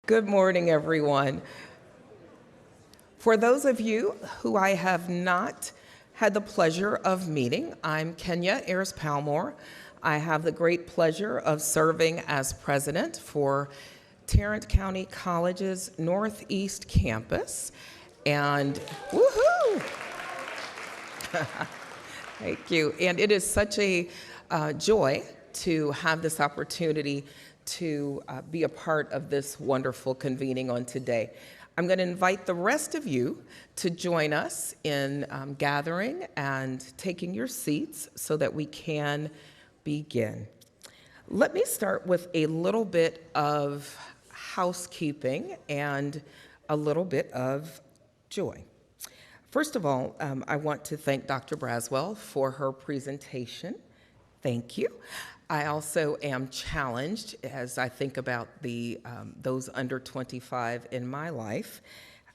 Good morning, everyone. For those of you who I have not had the pleasure of meeting, I'm Kenya Ayers-Palmore. I have the great pleasure of serving as president for Tarrant County College's Northeast Campus. And woohoo! Thank you. And it is such a joy to have this opportunity to be a part of this wonderful convening on today. I'm going to invite the rest of you to join us in gathering and taking your seats so that we can begin. Let me start with a little bit of housekeeping and a little bit of joy. First of all, I want to thank Dr. Braswell for her presentation. Thank you. I also am challenged as I think about those under 25 in my life.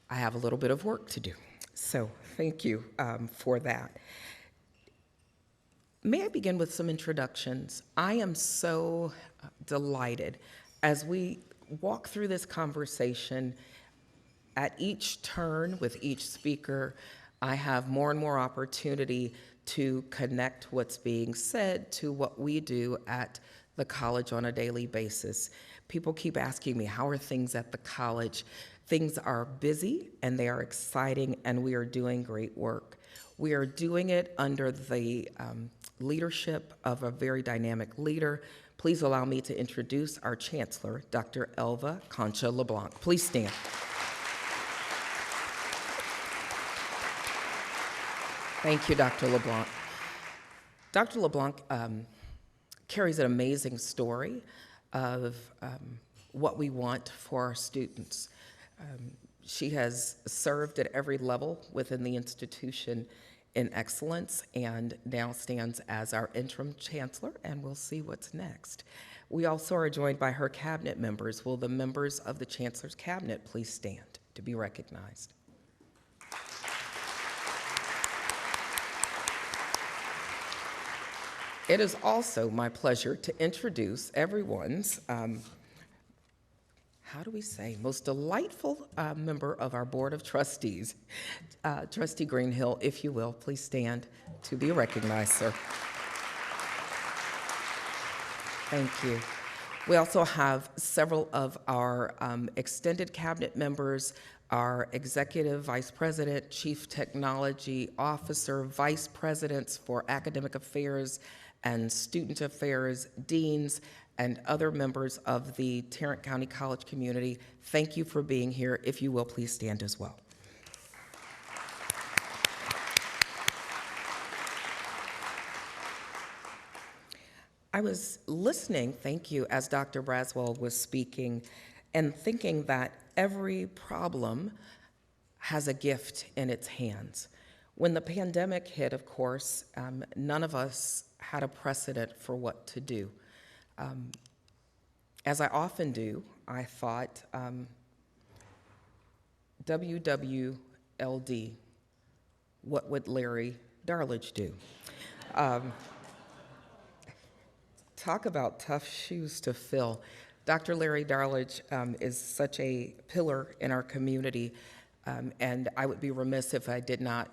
I have a little bit of work to do, so thank you for that. May I begin with some introductions? I am so delighted as we walk through this conversation. At each turn with each speaker, I have more and more opportunity to connect what's being said to what we do at the college on a daily basis. People keep asking me, how are things at the college? Things are busy and they are exciting and we are doing great work. We are doing it under the leadership of a very dynamic leader. Please allow me to introduce our chancellor, Dr. Elva Concha LeBlanc. Please stand. Thank you, Dr. LeBlanc. Dr. LeBlanc carries an amazing story of what we want for our students. She has served at every level within the institution in excellence and now stands as our interim chancellor, and we'll see what's next. We also are joined by her cabinet members. Will the members of the chancellor's cabinet please stand to be recognized? It is also my pleasure to introduce everyone's, most delightful member of our Board of Trustees, Trustee Greenhill, if you will, please stand to be recognized, sir. Thank you. We also have several of our extended cabinet members, our Executive Vice President, Chief Technology Officer, Vice Presidents for Academic Affairs and Student Affairs, deans, and other members of the Tarrant County College community. Thank you for being here. If you will, please stand as well. I was listening, thank you, as Dr. Braswell was speaking, and thinking that every problem has a gift in its hands. When the pandemic hit, of course, none of us had a precedent for what to do. As I often do, I thought, WWLD, what would Larry Darlidge do? Talk about tough shoes to fill. Dr. Larry Darlidge is such a pillar in our community, and I would be remiss if I did not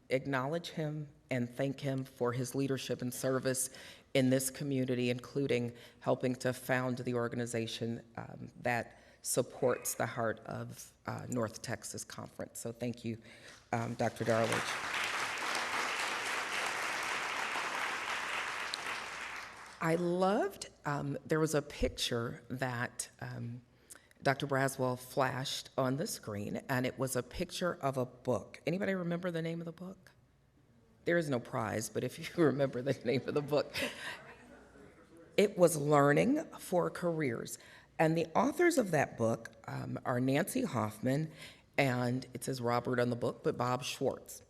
acknowledge him and thank him for his leadership and service in this community, including helping to found the organization that supports the Heart of North Texas Conference. So thank you, Dr. Darlidge. I loved, there was a picture that Dr. Braswell flashed on the screen, and it was a picture of a book. Anybody remember the name of the book? There is no prize, but if you remember the name of the book. It was Learning for Careers. And the authors of that book are Nancy Hoffman, and it says Robert on the book, but Bob Schwartz.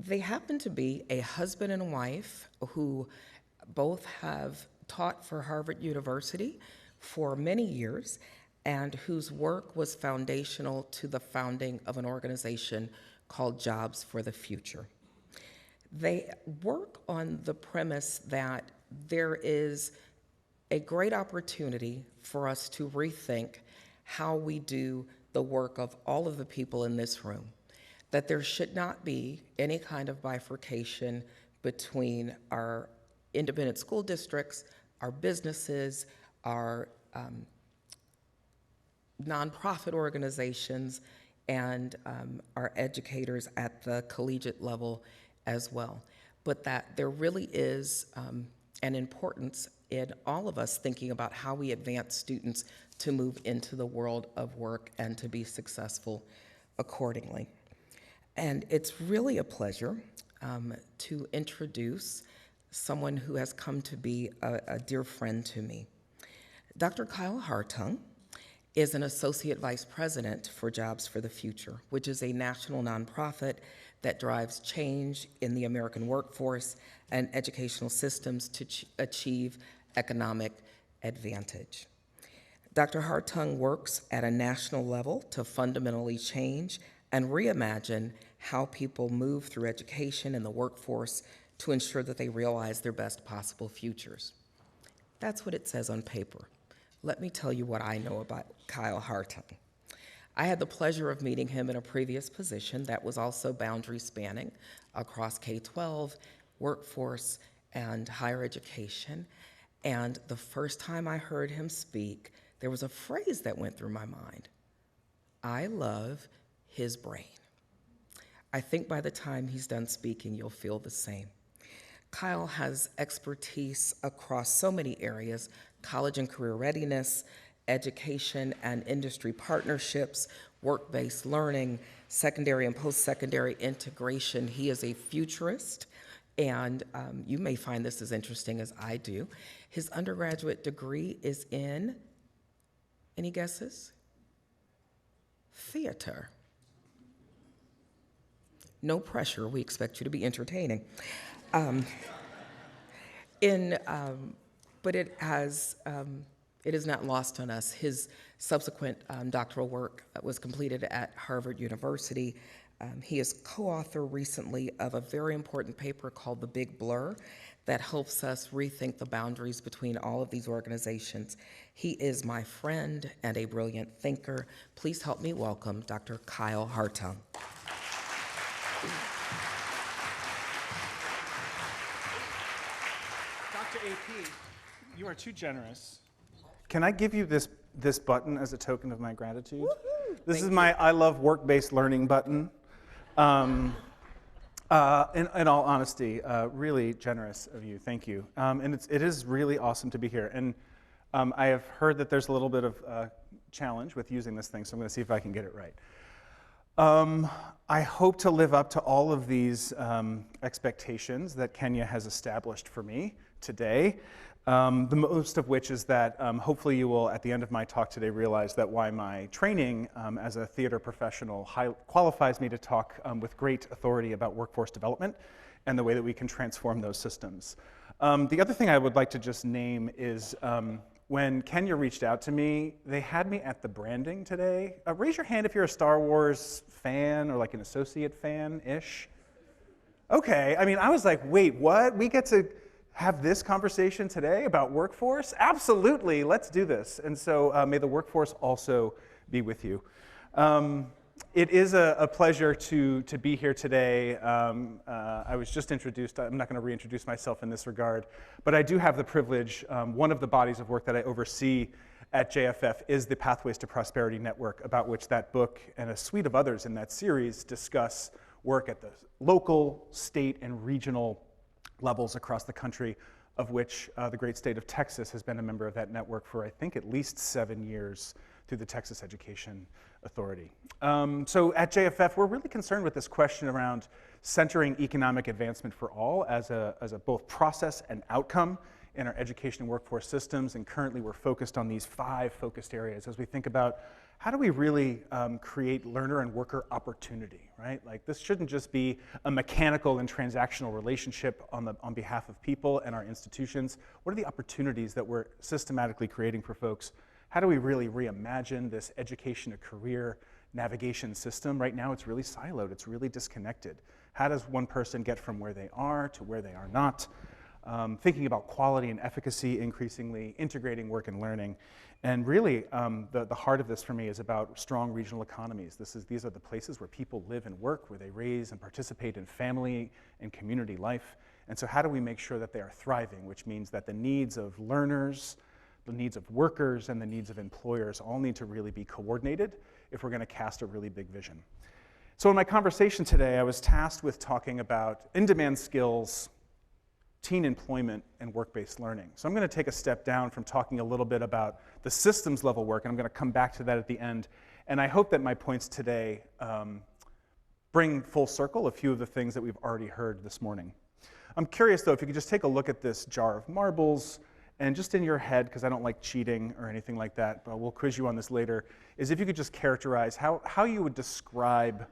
They happen to be a husband and wife who both have taught for Harvard University for many years, and whose work was foundational to the founding of an organization called Jobs for the Future. They work on the premise that there is a great opportunity for us to rethink how we do the work of all of the people in this room, that there should not be any kind of bifurcation between our independent school districts, our businesses, our nonprofit organizations, and our educators at the collegiate level as well. But that there really is an importance in all of us thinking about how we advance students to move into the world of work and to be successful accordingly. And it's really a pleasure to introduce someone who has come to be a dear friend to me. Dr. Kyle Hurtung is an Associate Vice President for Jobs for the Future, which is a national nonprofit that drives change in the American workforce and educational systems to achieve economic advantage. Dr. Hurtung works at a national level to fundamentally change and reimagine how people move through education and the workforce to ensure that they realize their best possible futures. That's what it says on paper. Let me tell you what I know about Kyle Hurtung. I had the pleasure of meeting him in a previous position that was also boundary spanning across K-12, workforce, and higher education. And the first time I heard him speak, there was a phrase that went through my mind. I love his brain. I think by the time he's done speaking, you'll feel the same. Kyle has expertise across so many areas: college and career readiness, education and industry partnerships, work-based learning, secondary and post-secondary integration. He is a futurist, and you may find this as interesting as I do. His undergraduate degree is in, any guesses? Theater. No pressure, we expect you to be entertaining. But it is not lost on us. His subsequent doctoral work was completed at Harvard University. He is co-author recently of a very important paper called The Big Blur that helps us rethink the boundaries between all of these organizations. He is my friend and a brilliant thinker. Please help me welcome Dr. Kyle Hurtung. Dr. AP, you are too generous. Can I give you this button as a token of my gratitude? Woo-hoo. This is my I love work-based learning button. In all honesty, really generous of you, thank you. And it is really awesome to be here. And I have heard that there's a little bit of challenge with using this thing, so I'm gonna see if I can get it right. I hope to live up to all of these expectations that Kenya has established for me today. The most of which is that hopefully you will, at the end of my talk today, realize that why my training as a theater professional qualifies me to talk with great authority about workforce development and the way that we can transform those systems. The other thing I would like to just name is when Kenya reached out to me, they had me at the branding today. Raise your hand if you're a Star Wars fan or like an associate fan-ish. Okay, I mean, I was like, wait, what? We get to have this conversation today about workforce? Absolutely, let's do this. And so may the workforce also be with you. It is a pleasure to be here today. I was just introduced. I'm not going to reintroduce myself in this regard, but I do have the privilege, one of the bodies of work that I oversee at JFF is the Pathways to Prosperity Network, about which that book and a suite of others in that series discuss work at the local, state, and regional levels across the country, of which the great state of Texas has been a member of that network for, I think, at least 7 years through the Texas Education Authority. So at JFF, we're really concerned with this question around centering economic advancement for all as a both process and outcome in our education and workforce systems, and currently we're focused on these 5 focused areas as we think about how do we really create learner and worker opportunity, right? Like this shouldn't just be a mechanical and transactional relationship on behalf of people and our institutions. What are the opportunities that we're systematically creating for folks? How do we really reimagine this education to career navigation system? Right now it's really siloed, it's really disconnected. How does one person get from where they are to where they are not? thinking about quality and efficacy increasingly, integrating work and learning. And really, the heart of this for me is about strong regional economies. These are the places where people live and work, where they raise and participate in family and community life. And so how do we make sure that they are thriving, which means that the needs of learners, the needs of workers, and the needs of employers all need to really be coordinated if we're going to cast a really big vision. So in my conversation today, I was tasked with talking about in-demand skills, teen employment, and work-based learning. So I'm going to take a step down from talking a little bit about the systems level work, and I'm going to come back to that at the end. And I hope that my points today bring full circle a few of the things that we've already heard this morning. I'm curious, though, if you could just take a look at this jar of marbles, and just in your head, because I don't like cheating or anything like that, but we'll quiz you on this later, is if you could just characterize how you would describe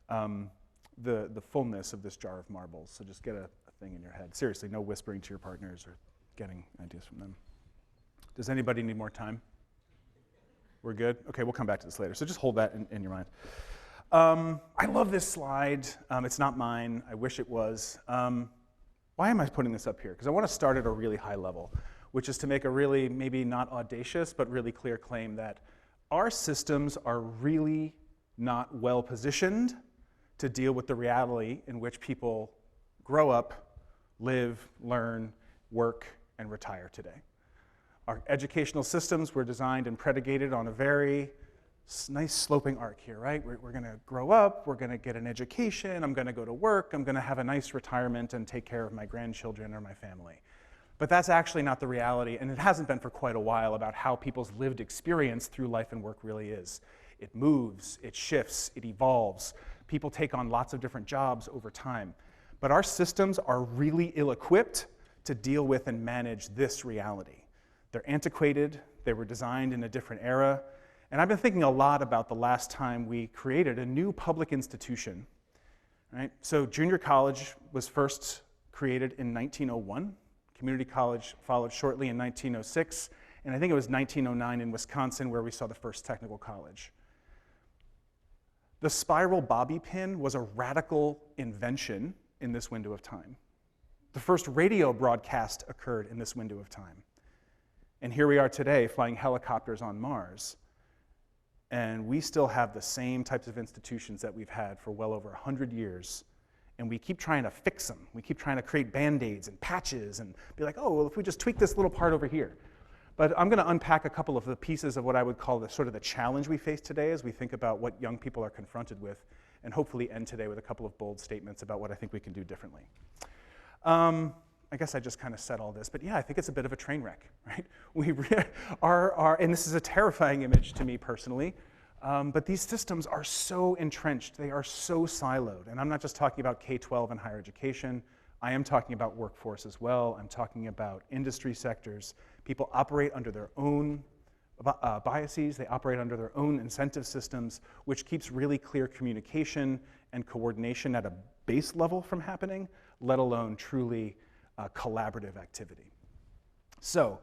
the fullness of this jar of marbles. So just get a thing in your head. Seriously, no whispering to your partners or getting ideas from them. Does anybody need more time? We're good? Okay, we'll come back to this later. So just hold that in your mind. I love this slide. It's not mine. I wish it was. Why am I putting this up here? Because I want to start at a really high level, which is to make a really, maybe not audacious, but really clear claim that our systems are really not well positioned to deal with the reality in which people grow up, live, learn, work, and retire today. Our educational systems were designed and predicated on a very nice sloping arc here, right? We're going to grow up, we're going to get an education, I'm going to go to work, I'm going to have a nice retirement and take care of my grandchildren or my family. But that's actually not the reality, and it hasn't been for quite a while, about how people's lived experience through life and work really is. It moves, it shifts, it evolves. People take on lots of different jobs over time. But our systems are really ill-equipped to deal with and manage this reality. They're antiquated, they were designed in a different era, and I've been thinking a lot about the last time we created a new public institution. Right? So junior college was first created in 1901. Community college followed shortly in 1906, and I think it was 1909 in Wisconsin where we saw the first technical college. The spiral bobby pin was a radical invention in this window of time. The first radio broadcast occurred in this window of time. And here we are today flying helicopters on Mars. And we still have the same types of institutions that we've had for well over 100 years. And we keep trying to fix them. We keep trying to create Band-Aids and patches and be like, oh, well, if we just tweak this little part over here. But I'm going to unpack a couple of the pieces of what I would call the sort of the challenge we face today as we think about what young people are confronted with, and hopefully end today with a couple of bold statements about what I think we can do differently. I guess I just kind of said all this, but yeah, I think it's a bit of a train wreck, right? We are, and this is a terrifying image to me personally, but these systems are so entrenched, they are so siloed, and I'm not just talking about K-12 and higher education, I am talking about workforce as well, I'm talking about industry sectors. People operate under their own biases, they operate under their own incentive systems, which keeps really clear communication and coordination at a base level from happening, let alone truly collaborative activity. So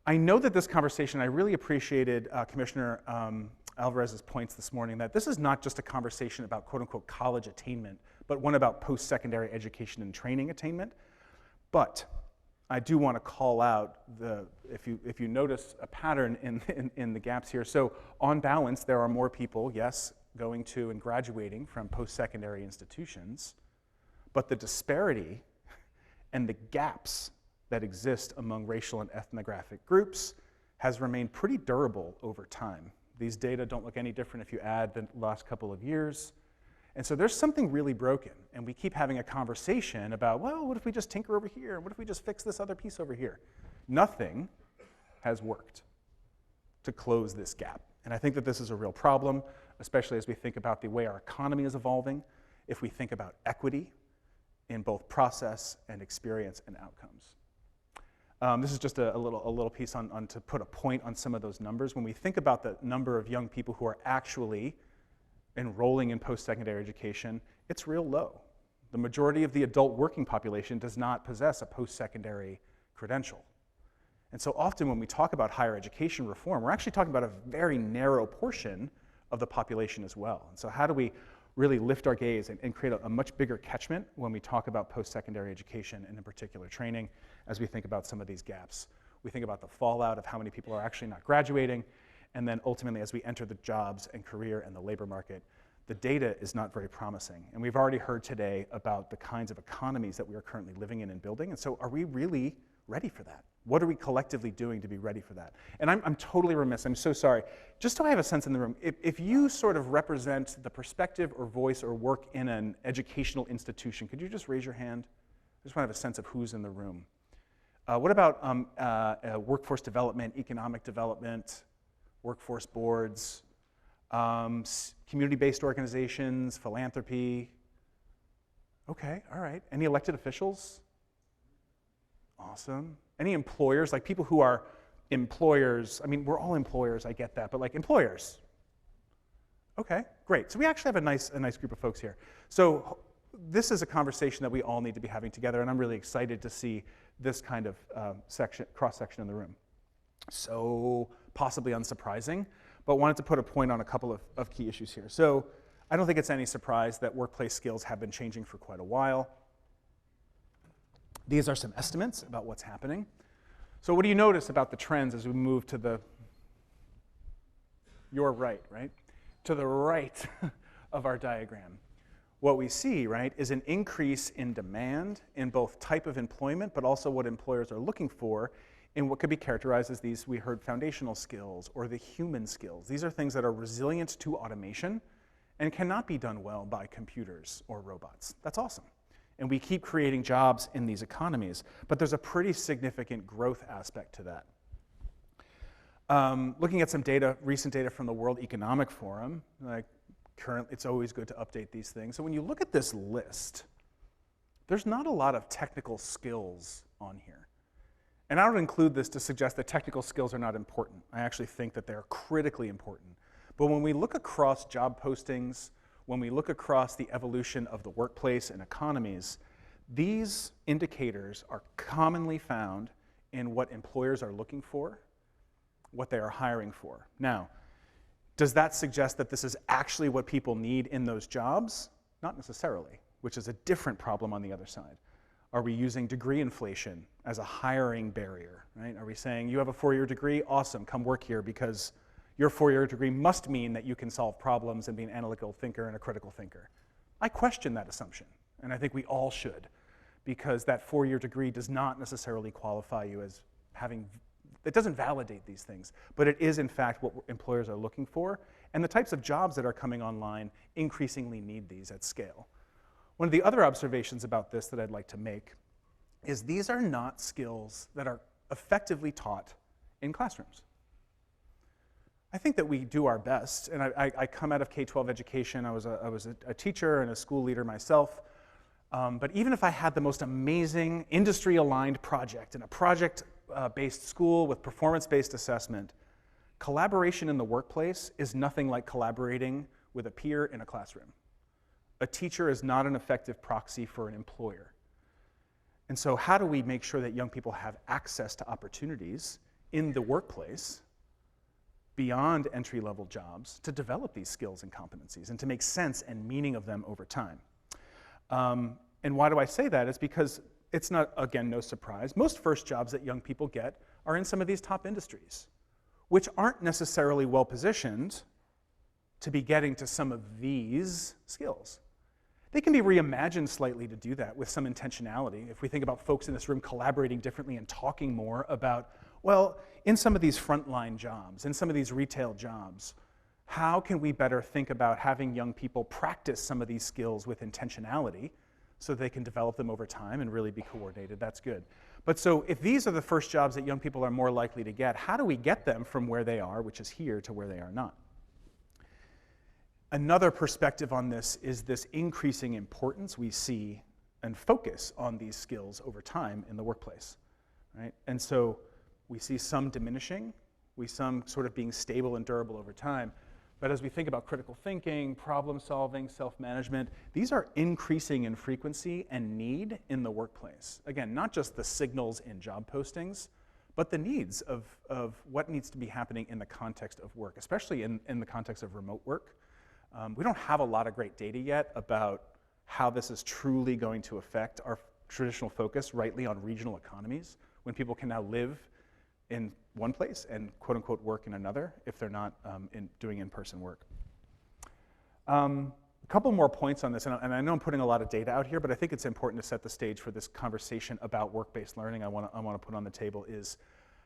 I know that this conversation, I really appreciated Commissioner Alvarez's points this morning that this is not just a conversation about quote unquote college attainment, but one about post-secondary education and training attainment. But I do want to call out if you notice a pattern in the gaps here. So on balance, there are more people, yes, going to and graduating from post-secondary institutions, but the disparity and the gaps that exist among racial and ethnographic groups has remained pretty durable over time. These data don't look any different if you add the last couple of years. And so there's something really broken, and we keep having a conversation about, well, what if we just tinker over here? What if we just fix this other piece over here? Nothing has worked to close this gap. And I think that this is a real problem, especially as we think about the way our economy is evolving, if we think about equity in both process and experience and outcomes. This is just a little piece on to put a point on some of those numbers. When we think about the number of young people who are actually enrolling in post-secondary education, it's real low. The majority of the adult working population does not possess a post-secondary credential. And so often when we talk about higher education reform, we're actually talking about a very narrow portion of the population as well. And so how do we really lift our gaze and create a much bigger catchment when we talk about post-secondary education and in particular training? as we think about some of these gaps. We think about the fallout of how many people are actually not graduating, and then ultimately as we enter the jobs and career and the labor market, the data is not very promising. And we've already heard today about the kinds of economies that we are currently living in and building, and so are we really ready for that? What are we collectively doing to be ready for that? And I'm totally remiss, I'm so sorry. Just so I have a sense in the room, if you sort of represent the perspective or voice or work in an educational institution, could you just raise your hand? I just want to have a sense of who's in the room. What about workforce development, economic development, workforce boards, community-based organizations, philanthropy? Okay, all right. Any elected officials? Awesome. Any employers, like people who are employers? I mean, we're all employers, I get that, but like employers. Okay, great. So we actually have a nice group of folks here. So this is a conversation that we all need to be having together, and I'm really excited to see this kind of cross-section in the room. So possibly unsurprising, but wanted to put a point on a couple of key issues here. So I don't think it's any surprise that workplace skills have been changing for quite a while. These are some estimates about what's happening. So what do you notice about the trends as we move to your right? To the right of our diagram. What we see, right, is an increase in demand in both type of employment, but also what employers are looking for in what could be characterized as these, we heard, foundational skills or the human skills. These are things that are resilient to automation and cannot be done well by computers or robots. That's awesome. And we keep creating jobs in these economies, but there's a pretty significant growth aspect to that. Looking at some data, recent data from the World Economic Forum, it's always good to update these things. So when you look at this list, there's not a lot of technical skills on here. And I don't include this to suggest that technical skills are not important. I actually think that they're critically important. But when we look across job postings, when we look across the evolution of the workplace and economies, these indicators are commonly found in what employers are looking for, what they are hiring for. Now, does that suggest that this is actually what people need in those jobs? Not necessarily, which is a different problem on the other side. Are we using degree inflation as a hiring barrier, right? Are we saying, you have a 4-year degree? Awesome, come work here because your 4-year degree must mean that you can solve problems and be an analytical thinker and a critical thinker. I question that assumption, and I think we all should, because that 4-year degree does not necessarily qualify you as having, it doesn't validate these things, but it is in fact what employers are looking for, and the types of jobs that are coming online increasingly need these at scale. One of the other observations about this that I'd like to make is these are not skills that are effectively taught in classrooms. I think that we do our best, and I come out of K-12 education. I was a teacher and a school leader myself, but even if I had the most amazing industry-aligned project and a project-based school with performance-based assessment, collaboration in the workplace is nothing like collaborating with a peer in a classroom. A teacher is not an effective proxy for an employer. And so how do we make sure that young people have access to opportunities in the workplace beyond entry-level jobs to develop these skills and competencies and to make sense and meaning of them over time? And why do I say that? It's because it's not, again, no surprise. Most first jobs that young people get are in some of these top industries, which aren't necessarily well-positioned to be getting to some of these skills. They can be reimagined slightly to do that with some intentionality. If we think about folks in this room collaborating differently and talking more about, well, in some of these frontline jobs, in some of these retail jobs, how can we better think about having young people practice some of these skills with intentionality so they can develop them over time and really be coordinated? That's good. But so if these are the first jobs that young people are more likely to get, how do we get them from where they are, which is here, to where they are not? Another perspective on this is this increasing importance we see and focus on these skills over time in the workplace, right? And so we see some diminishing, we see some sort of being stable and durable over time, but as we think about critical thinking, problem solving, self-management, these are increasing in frequency and need in the workplace. Again, not just the signals in job postings, but the needs of what needs to be happening in the context of work, especially in the context of remote work. We don't have a lot of great data yet about how this is truly going to affect our traditional focus rightly on regional economies, when people can now live in one place and quote unquote work in another if they're not doing in-person work. A couple more points on this, and I know I'm putting a lot of data out here, but I think it's important to set the stage for this conversation about work-based learning I want to put on the table is,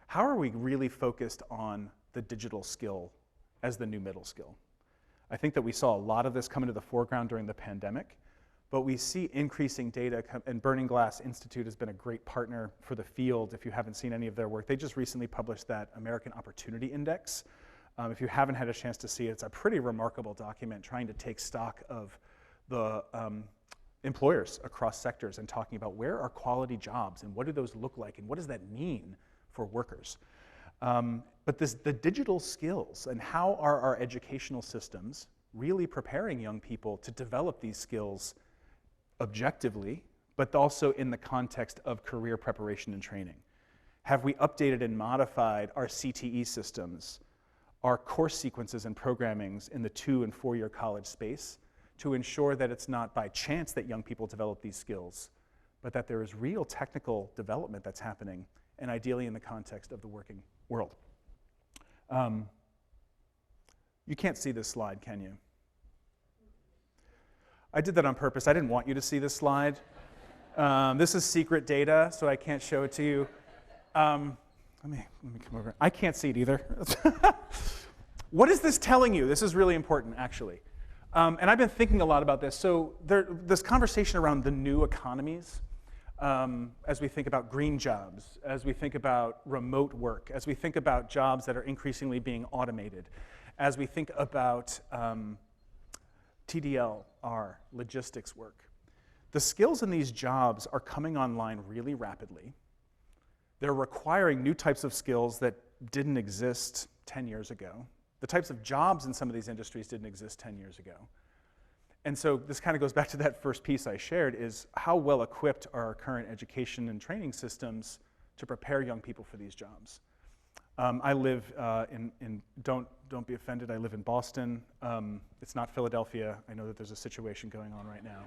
how are we really focused on the digital skill as the new middle skill? I think that we saw a lot of this come into the foreground during the pandemic, but we see increasing data, and Burning Glass Institute has been a great partner for the field. If you haven't seen any of their work, they just recently published that American Opportunity Index. If you haven't had a chance to see it, it's a pretty remarkable document trying to take stock of the employers across sectors and talking about where are quality jobs and what do those look like and what does that mean for workers. But the digital skills and how are our educational systems really preparing young people to develop these skills objectively, but also in the context of career preparation and training? Have we updated and modified our CTE systems, our course sequences and programmings in the 2- and 4-year college space to ensure that it's not by chance that young people develop these skills, but that there is real technical development that's happening, and ideally in the context of the working world? You can't see this slide, can you? I did that on purpose. I didn't want you to see this slide. This is secret data, so I can't show it to you. Let me come over. I can't see it either. What is this telling you? This is really important, actually. And I've been thinking a lot about this. So this conversation around the new economies, as we think about green jobs, as we think about remote work, as we think about jobs that are increasingly being automated, as we think about TDLR, logistics work. The skills in these jobs are coming online really rapidly. They're requiring new types of skills that didn't exist 10 years ago. The types of jobs in some of these industries didn't exist 10 years ago. And so this kind of goes back to that first piece I shared, is how well equipped are our current education and training systems to prepare young people for these jobs? I live don't be offended, I live in Boston. It's not Philadelphia. I know that there's a situation going on right now.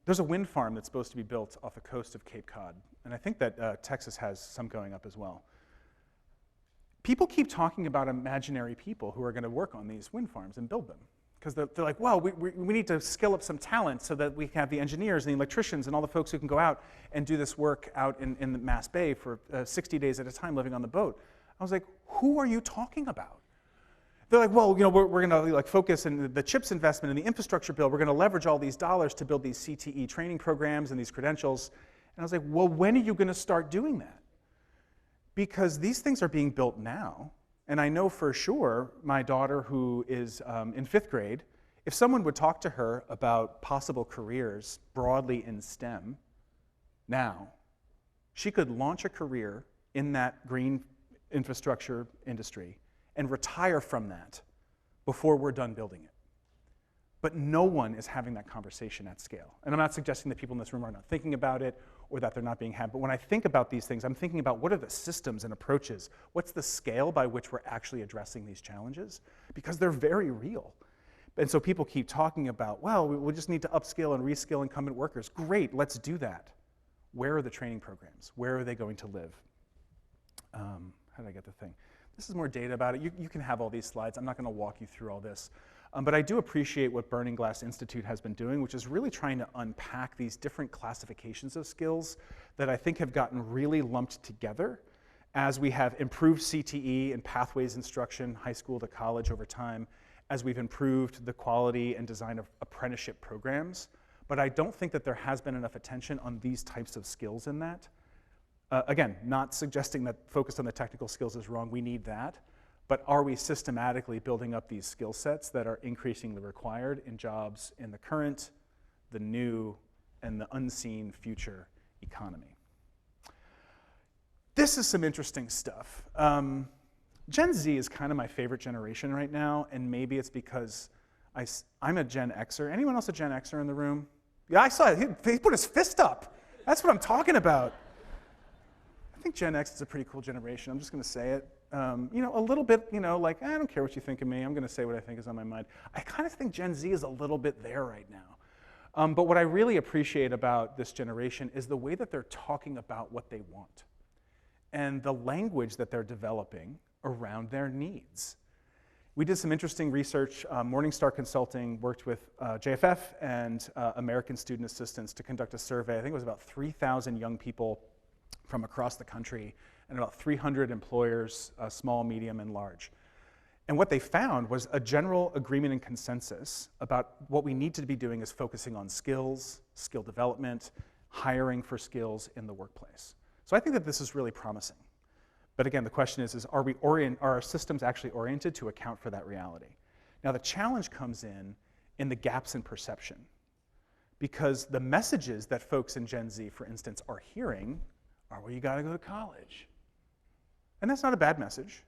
There's a wind farm that's supposed to be built off the coast of Cape Cod, and I think that Texas has some going up as well. People keep talking about imaginary people who are going to work on these wind farms and build them, because they're like, well, we need to skill up some talent so that we have the engineers and the electricians and all the folks who can go out and do this work out in the Mass Bay for 60 days at a time living on the boat. I was like, who are you talking about? They're like, well, we're going to focus in the CHIPS investment and the infrastructure bill. We're going to leverage all these dollars to build these CTE training programs and these credentials. And I was like, well, when are you going to start doing that? Because these things are being built now. And I know for sure my daughter, who is in 5th grade, if someone would talk to her about possible careers broadly in STEM now, she could launch a career in that green infrastructure industry and retire from that before we're done building it. But no one is having that conversation at scale. And I'm not suggesting that people in this room are not thinking about it or that they're not being had, but when I think about these things, I'm thinking about what are the systems and approaches, what's the scale by which we're actually addressing these challenges? Because they're very real. And so people keep talking about, well, we just need to upskill and reskill incumbent workers. Great, let's do that. Where are the training programs? Where are they going to live? How did I get the thing? This is more data about it. You can have all these slides. I'm not going to walk you through all this. But I do appreciate what Burning Glass Institute has been doing, which is really trying to unpack these different classifications of skills that I think have gotten really lumped together as we have improved CTE and pathways instruction, high school to college over time, as we've improved the quality and design of apprenticeship programs. But I don't think that there has been enough attention on these types of skills in that. Again, not suggesting that focus on the technical skills is wrong, we need that, but are we systematically building up these skill sets that are increasingly required in jobs in the current, the new, and the unseen future economy? This is some interesting stuff. Gen Z is kind of my favorite generation right now, and maybe it's because I'm a Gen Xer. Anyone else a Gen Xer in the room? Yeah, I saw it. He put his fist up. That's what I'm talking about. I think Gen X is a pretty cool generation. I'm just going to say it. a little bit, like, I don't care what you think of me, I'm gonna say what I think is on my mind. I kind of think Gen Z is a little bit there right now. But what I really appreciate about this generation is the way that they're talking about what they want and the language that they're developing around their needs. We did some interesting research. Morningstar Consulting worked with JFF and American Student Assistance to conduct a survey. I think it was about 3,000 young people from across the country and about 300 employers, small, medium, and large. And what they found was a general agreement and consensus about what we need to be doing is focusing on skills, skill development, hiring for skills in the workplace. So I think that this is really promising. But again, the question is are our systems actually oriented to account for that reality? Now the challenge comes in the gaps in perception. Because the messages that folks in Gen Z, for instance, are hearing are, well, you gotta go to college. And that's not a bad message.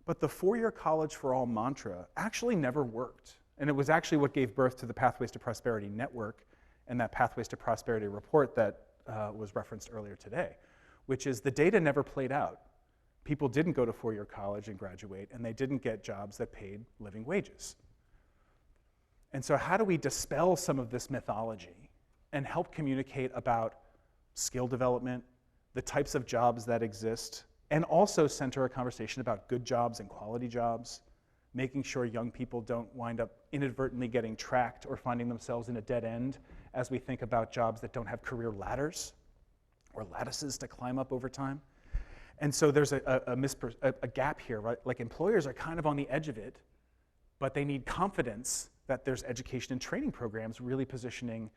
But the 4-year college for all mantra actually never worked. And it was actually what gave birth to the Pathways to Prosperity Network and that Pathways to Prosperity report that was referenced earlier today, which is the data never played out. People didn't go to 4-year college and graduate, and they didn't get jobs that paid living wages. And so how do we dispel some of this mythology and help communicate about skill development, the types of jobs that exist, and also center a conversation about good jobs and quality jobs, making sure young people don't wind up inadvertently getting tracked or finding themselves in a dead end as we think about jobs that don't have career ladders or lattices to climb up over time. And so there's a gap here, right? Like employers are kind of on the edge of it, but they need confidence that there's education and training programs really positioning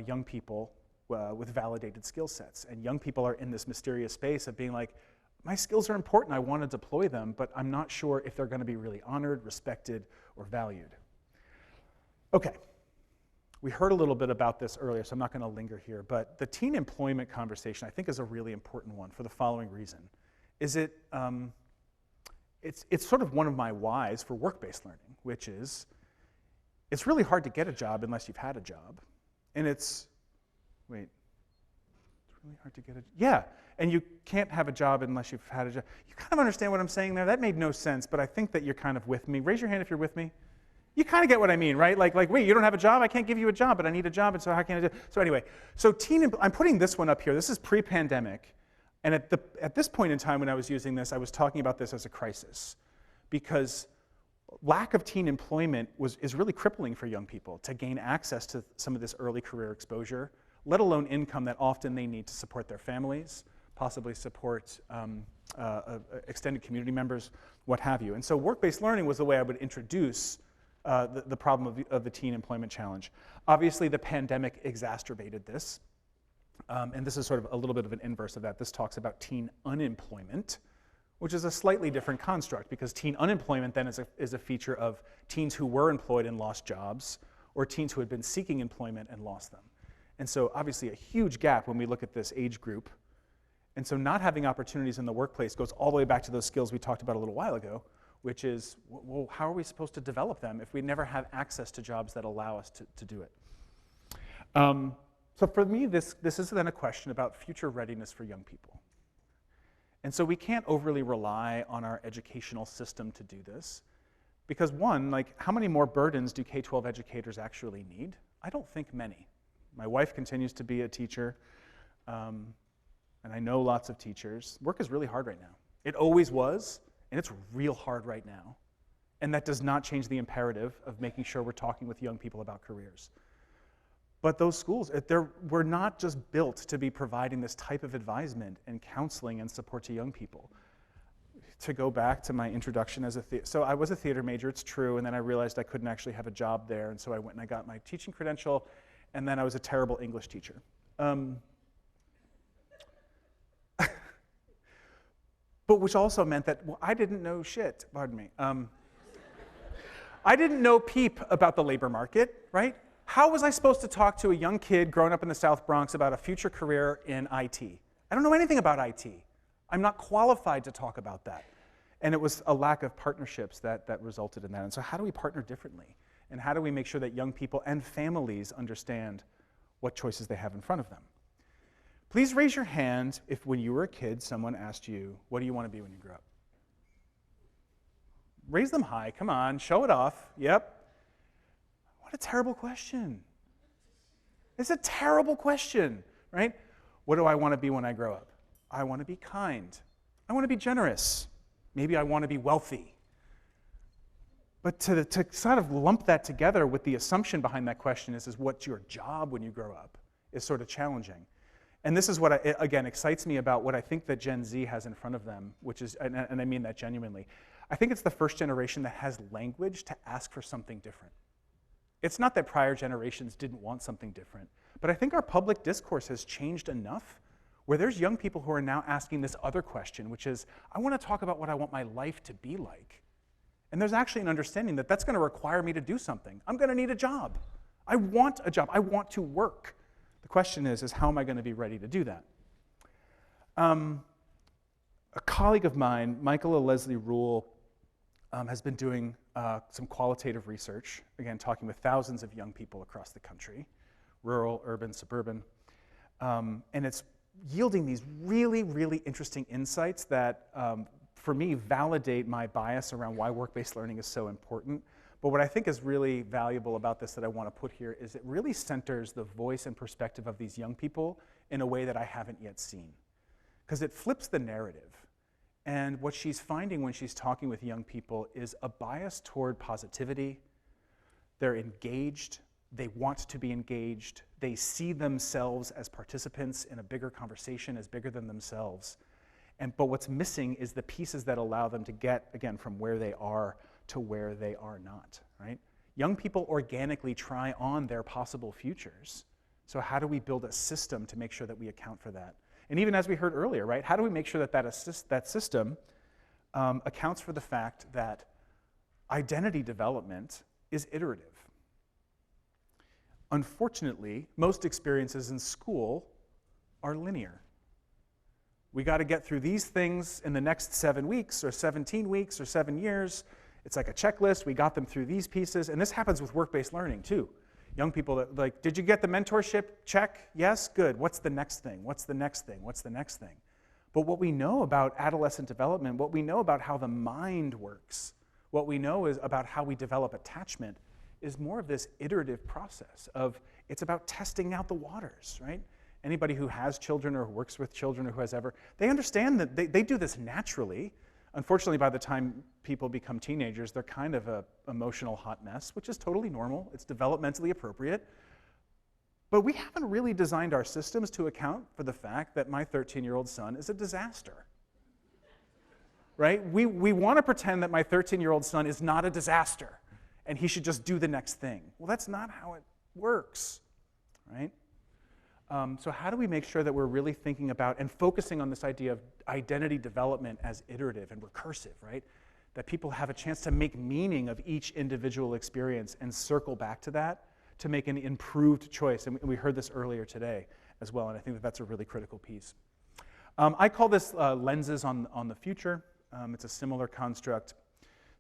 young people with validated skill sets. And young people are in this mysterious space of being like, my skills are important, I want to deploy them, but I'm not sure if they're going to be really honored, respected, or valued. Okay, we heard a little bit about this earlier, so I'm not going to linger here, but the teen employment conversation I think is a really important one for the following reason. It's sort of one of my whys for work-based learning, which is it's really hard to get a job unless you've had a job. And it's really hard to get a job. Yeah, and you can't have a job unless you've had a job. You kind of understand what I'm saying there? That made no sense, but I think that you're kind of with me. Raise your hand if you're with me. You kind of get what I mean, right? Like, wait, you don't have a job? I can't give you a job, but I need a job, and so how can I do it? So anyway, I'm putting this one up here. This is pre-pandemic, and at this point in time when I was using this, I was talking about this as a crisis, because lack of teen employment is really crippling for young people to gain access to some of this early career exposure, let alone income that often they need to support their families, possibly support extended community members, what have you. And so work-based learning was the way I would introduce the problem of the teen employment challenge. Obviously, the pandemic exacerbated this, and this is sort of a little bit of an inverse of that. This talks about teen unemployment, which is a slightly different construct, because teen unemployment then is a feature of teens who were employed and lost jobs, or teens who had been seeking employment and lost them. And so obviously a huge gap when we look at this age group. And so not having opportunities in the workplace goes all the way back to those skills we talked about a little while ago, which is, well, how are we supposed to develop them if we never have access to jobs that allow us to do it? So for me, this is then a question about future readiness for young people. And so we can't overly rely on our educational system to do this, because one, like, how many more burdens do K-12 educators actually need? I don't think many. My wife continues to be a teacher, and I know lots of teachers. Work is really hard right now. It always was, and it's real hard right now. And that does not change the imperative of making sure we're talking with young people about careers. But those schools, we're not just built to be providing this type of advisement and counseling and support to young people. To go back to my introduction so I was a theater major, it's true, and then I realized I couldn't actually have a job there, and so I went and I got my teaching credential, and then I was a terrible English teacher. But which also meant that, well, I didn't know shit, pardon me. I didn't know peep about the labor market, right? How was I supposed to talk to a young kid growing up in the South Bronx about a future career in IT? I don't know anything about IT. I'm not qualified to talk about that. And it was a lack of partnerships that resulted in that. And so how do we partner differently? And how do we make sure that young people and families understand what choices they have in front of them? Please raise your hand if when you were a kid, someone asked you, what do you want to be when you grow up? Raise them high, come on, show it off, yep. What a terrible question. It's a terrible question, right? What do I want to be when I grow up? I want to be kind. I want to be generous. Maybe I want to be wealthy. But to sort of lump that together with the assumption behind that question is what's your job when you grow up is sort of challenging. And this is what, again, excites me about what I think that Gen Z has in front of them, which is, and I mean that genuinely, I think it's the first generation that has language to ask for something different. It's not that prior generations didn't want something different, but I think our public discourse has changed enough where there's young people who are now asking this other question, which is, I want to talk about what I want my life to be like. And there's actually an understanding that that's going to require me to do something. I'm going to need a job. I want a job. I want to work. The question is how am I going to be ready to do that? A colleague of mine, Michaela Leslie Rule, has been doing some qualitative research, again, talking with thousands of young people across the country, rural, urban, suburban, and it's yielding these really, really interesting insights that, for me, validate my bias around why work-based learning is so important. But what I think is really valuable about this that I want to put here is it really centers the voice and perspective of these young people in a way that I haven't yet seen. Because it flips the narrative. And what she's finding when she's talking with young people is a bias toward positivity. They're engaged. They want to be engaged. They see themselves as participants in a bigger conversation, as bigger than themselves. But what's missing is the pieces that allow them to get, again, from where they are to where they are not, right? Young people organically try on their possible futures. So how do we build a system to make sure that we account for that? And even as we heard earlier, right, how do we make sure that that system accounts for the fact that identity development is iterative? Unfortunately, most experiences in school are linear. We got to get through these things in the next 7 weeks or 17 weeks or 7 years. It's like a checklist. We got them through these pieces. And this happens with work-based learning, too. Young people that like, did you get the mentorship? Check. Yes? Good. What's the next thing? What's the next thing? What's the next thing? But what we know about adolescent development, what we know about how the mind works, what we know is about how we develop attachment is more of this iterative process of, it's about testing out the waters, right? Anybody who has children or who works with children or who has ever, they understand that they do this naturally. Unfortunately, by the time people become teenagers, they're kind of an emotional hot mess, which is totally normal. It's developmentally appropriate. But we haven't really designed our systems to account for the fact that my 13-year-old son is a disaster. Right? We want to pretend that my 13-year-old son is not a disaster and he should just do the next thing. Well, that's not how it works, right? So how do we make sure that we're really thinking about and focusing on this idea of identity development as iterative and recursive, right? That people have a chance to make meaning of each individual experience and circle back to that to make an improved choice. And we heard this earlier today as well, and I think that that's a really critical piece. I call this lenses on the future. It's a similar construct.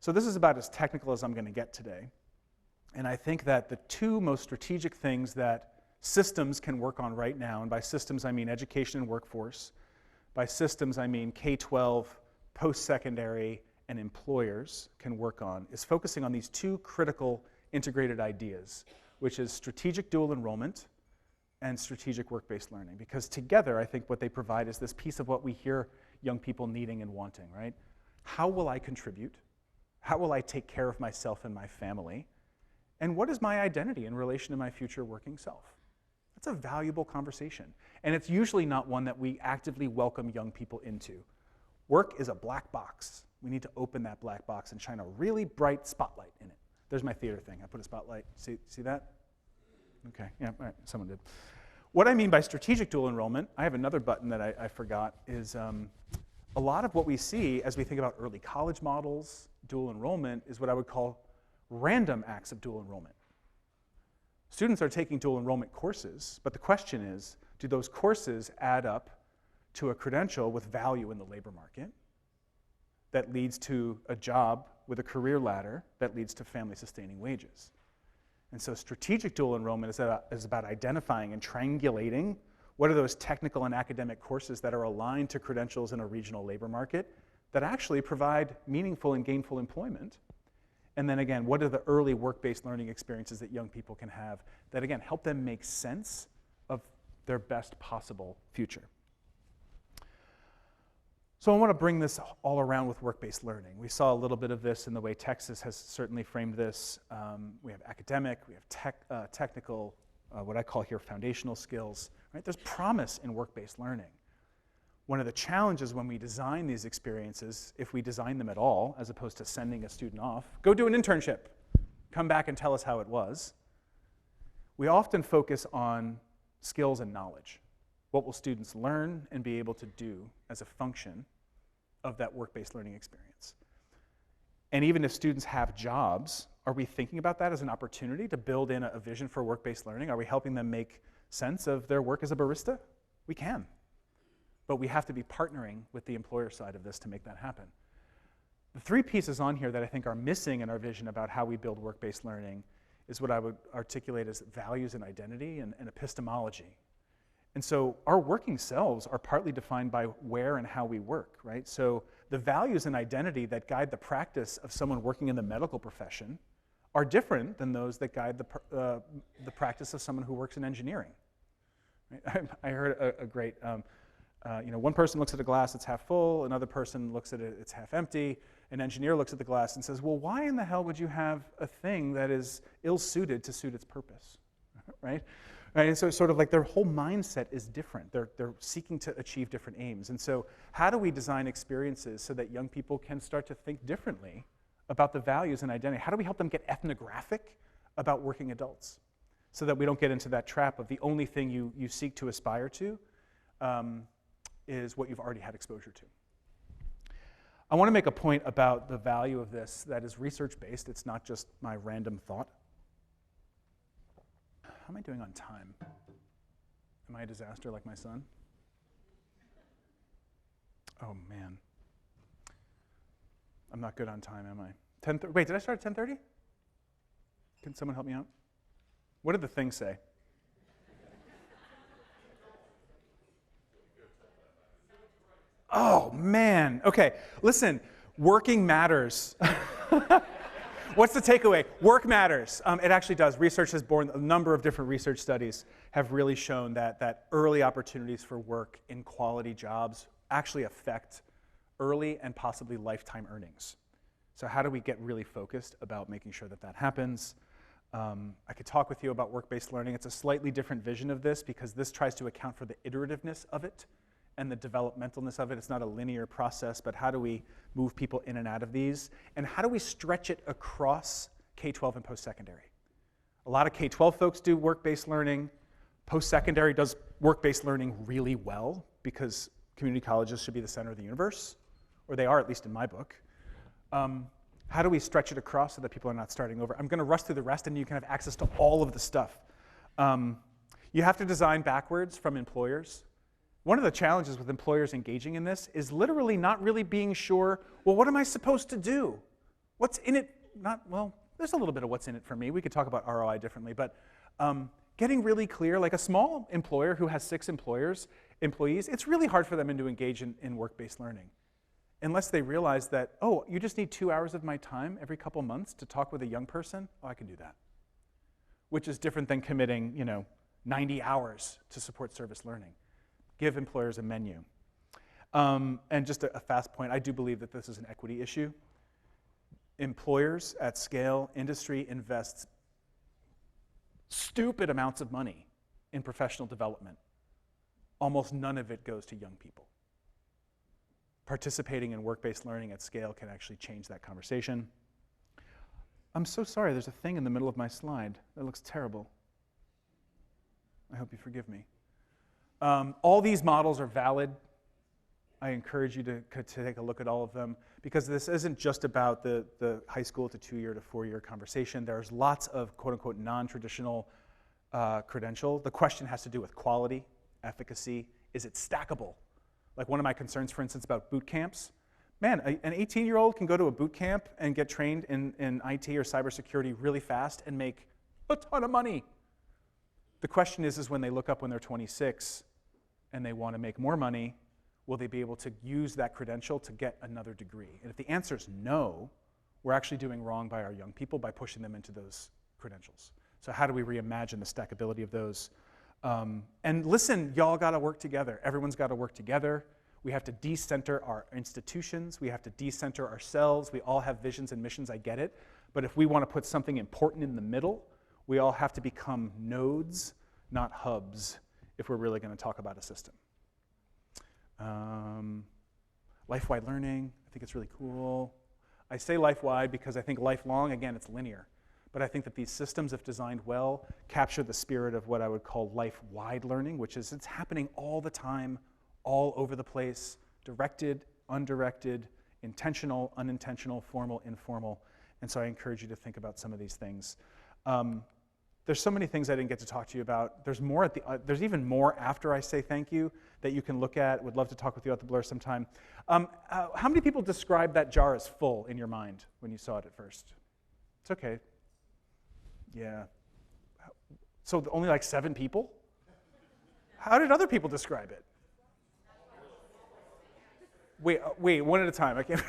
So this is about as technical as I'm going to get today. And I think that the two most strategic things that systems can work on right now, and by systems I mean education and workforce, by systems I mean K-12, post-secondary, and employers can work on, is focusing on these two critical integrated ideas, which is strategic dual enrollment and strategic work-based learning. Because together, I think what they provide is this piece of what we hear young people needing and wanting, right? How will I contribute? How will I take care of myself and my family? And what is my identity in relation to my future working self? That's a valuable conversation. And it's usually not one that we actively welcome young people into. Work is a black box. We need to open that black box and shine a really bright spotlight in it. There's my theater thing. I put a spotlight. See that? Okay, yeah, all right, someone did. What I mean by strategic dual enrollment, I have another button that I forgot, is a lot of what we see as we think about early college models, dual enrollment, is what I would call random acts of dual enrollment. Students are taking dual enrollment courses, but the question is, do those courses add up to a credential with value in the labor market that leads to a job with a career ladder that leads to family-sustaining wages? And so strategic dual enrollment is about identifying and triangulating what are those technical and academic courses that are aligned to credentials in a regional labor market that actually provide meaningful and gainful employment And then again, what are the early work-based learning experiences that young people can have that, again, help them make sense of their best possible future? So I want to bring this all around with work-based learning. We saw a little bit of this in the way Texas has certainly framed this. We have academic, we have technical, what I call here foundational skills. Right? There's promise in work-based learning. One of the challenges when we design these experiences, if we design them at all, as opposed to sending a student off, go do an internship, come back and tell us how it was, we often focus on skills and knowledge. What will students learn and be able to do as a function of that work-based learning experience? And even if students have jobs, are we thinking about that as an opportunity to build in a vision for work-based learning? Are we helping them make sense of their work as a barista? We can. But we have to be partnering with the employer side of this to make that happen. The three pieces on here that I think are missing in our vision about how we build work-based learning is what I would articulate as values and identity and epistemology. And so our working selves are partly defined by where and how we work, right? So the values and identity that guide the practice of someone working in the medical profession are different than those that guide the practice of someone who works in engineering. Right? I heard a great, one person looks at a glass, it's half full, another person looks at it, it's half empty. An engineer looks at the glass and says, well, why in the hell would you have a thing that is ill-suited to suit its purpose, right? Right, and so sort of like their whole mindset is different. They're seeking to achieve different aims. And so how do we design experiences so that young people can start to think differently about the values and identity? How do we help them get ethnographic about working adults so that we don't get into that trap of the only thing you seek to aspire to is what you've already had exposure to? I want to make a point about the value of this that is research-based. It's not just my random thought. How am I doing on time? Am I a disaster like my son? Oh, man. I'm not good on time, am I? Wait, did I start at 10:30? Can someone help me out? What did the thing say? Oh, man. Okay, listen, working matters. What's the takeaway? Work matters. It actually does. Research has borne, a number of different research studies have really shown that early opportunities for work in quality jobs actually affect early and possibly lifetime earnings. So how do we get really focused about making sure that that happens? I could talk with you about work-based learning. It's a slightly different vision of this because this tries to account for the iterativeness of it and the developmentalness of it. It's not a linear process, but how do we move people in and out of these? And how do we stretch it across K-12 and post-secondary? A lot of K-12 folks do work-based learning. Post-secondary does work-based learning really well because community colleges should be the center of the universe, or they are, at least in my book. How do we stretch it across so that people are not starting over? I'm going to rush through the rest, and you can have access to all of the stuff. You have to design backwards from employers. One of the challenges with employers engaging in this is literally not really being sure, well, what am I supposed to do? What's in it? Well, there's a little bit of what's in it for me. We could talk about ROI differently, but getting really clear, like a small employer who has 6 employees, it's really hard for them to engage in work-based learning unless they realize that, oh, you just need 2 hours of my time every couple months to talk with a young person? Oh, I can do that. Which is different than committing, 90 hours to support service learning. Give employers a menu. And just a fast point, I do believe that this is an equity issue. Employers at scale, industry invests stupid amounts of money in professional development. Almost none of it goes to young people. Participating in work-based learning at scale can actually change that conversation. I'm so sorry, there's a thing in the middle of my slide that looks terrible. I hope you forgive me. All these models are valid. I encourage you to take a look at all of them because this isn't just about the high school to 2-year to 4-year conversation. There's lots of quote-unquote non-traditional credential. The question has to do with quality, efficacy. Is it stackable? Like one of my concerns, for instance, about boot camps. Man, an 18-year-old can go to a boot camp and get trained in IT or cybersecurity really fast and make a ton of money. The question is when they look up when they're 26 and they want to make more money, will they be able to use that credential to get another degree? And if the answer is no, we're actually doing wrong by our young people by pushing them into those credentials. So how do we reimagine the stackability of those? And listen, y'all got to work together. Everyone's got to work together. We have to decenter our institutions. We have to decenter ourselves. We all have visions and missions, I get it. But if we want to put something important in the middle, we all have to become nodes, not hubs, if we're really going to talk about a system. Life-wide learning, I think it's really cool. I say life-wide because I think lifelong, again, it's linear. But I think that these systems, if designed well, capture the spirit of what I would call life-wide learning, which is it's happening all the time, all over the place, directed, undirected, intentional, unintentional, formal, informal. And so I encourage you to think about some of these things. There's so many things I didn't get to talk to you about. There's more at the, there's even more after I say thank you that you can look at. Would love to talk with you at the Blur sometime. How many people described that jar as full in your mind when you saw it at first? It's okay. Yeah. So only like 7 people? How did other people describe it? Wait, one at a time. I can't.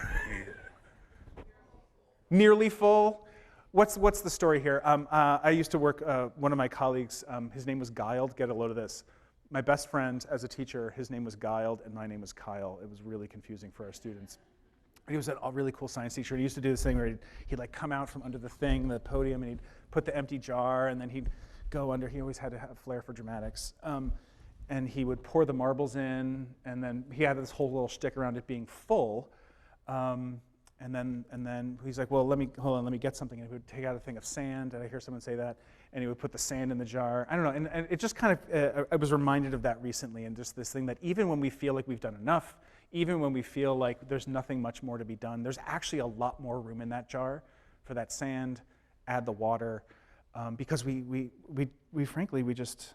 Nearly full. What's the story here? I used to work, one of my colleagues, his name was Guiled. Get a load of this. My best friend as a teacher, his name was Guiled, and my name was Kyle. It was really confusing for our students. He was a really cool science teacher. He used to do this thing where he'd like come out from under the thing, the podium, and he'd put the empty jar, and then he'd go under. He always had to have a flair for dramatics. And he would pour the marbles in, and then he had this whole little shtick around it being full. And then he's like, well, let me get something. And he would take out a thing of sand. Did I hear someone say that? And he would put the sand in the jar. I don't know. And it just kind of, I was reminded of that recently, and just this thing that even when we feel like we've done enough, even when we feel like there's nothing much more to be done, there's actually a lot more room in that jar for that sand. Add the water, because we frankly, we just,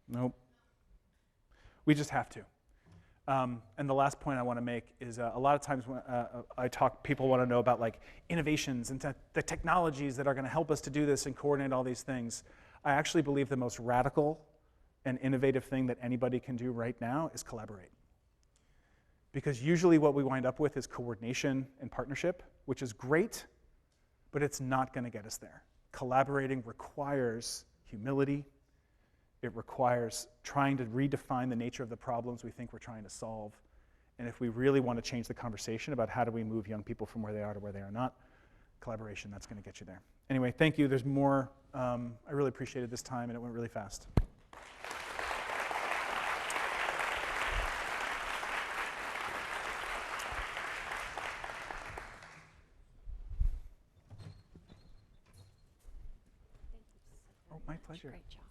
nope. We just have to. And the last point I want to make is a lot of times when I talk, people want to know about like innovations and the technologies that are going to help us to do this and coordinate all these things. I actually believe the most radical and innovative thing that anybody can do right now is collaborate. Because usually what we wind up with is coordination and partnership, which is great, but it's not going to get us there. Collaborating requires humility. It requires trying to redefine the nature of the problems we think we're trying to solve. And if we really want to change the conversation about how do we move young people from where they are to where they are not, collaboration, that's going to get you there. Anyway, thank you. There's more. I really appreciated this time, and it went really fast. Oh, my pleasure. Great job.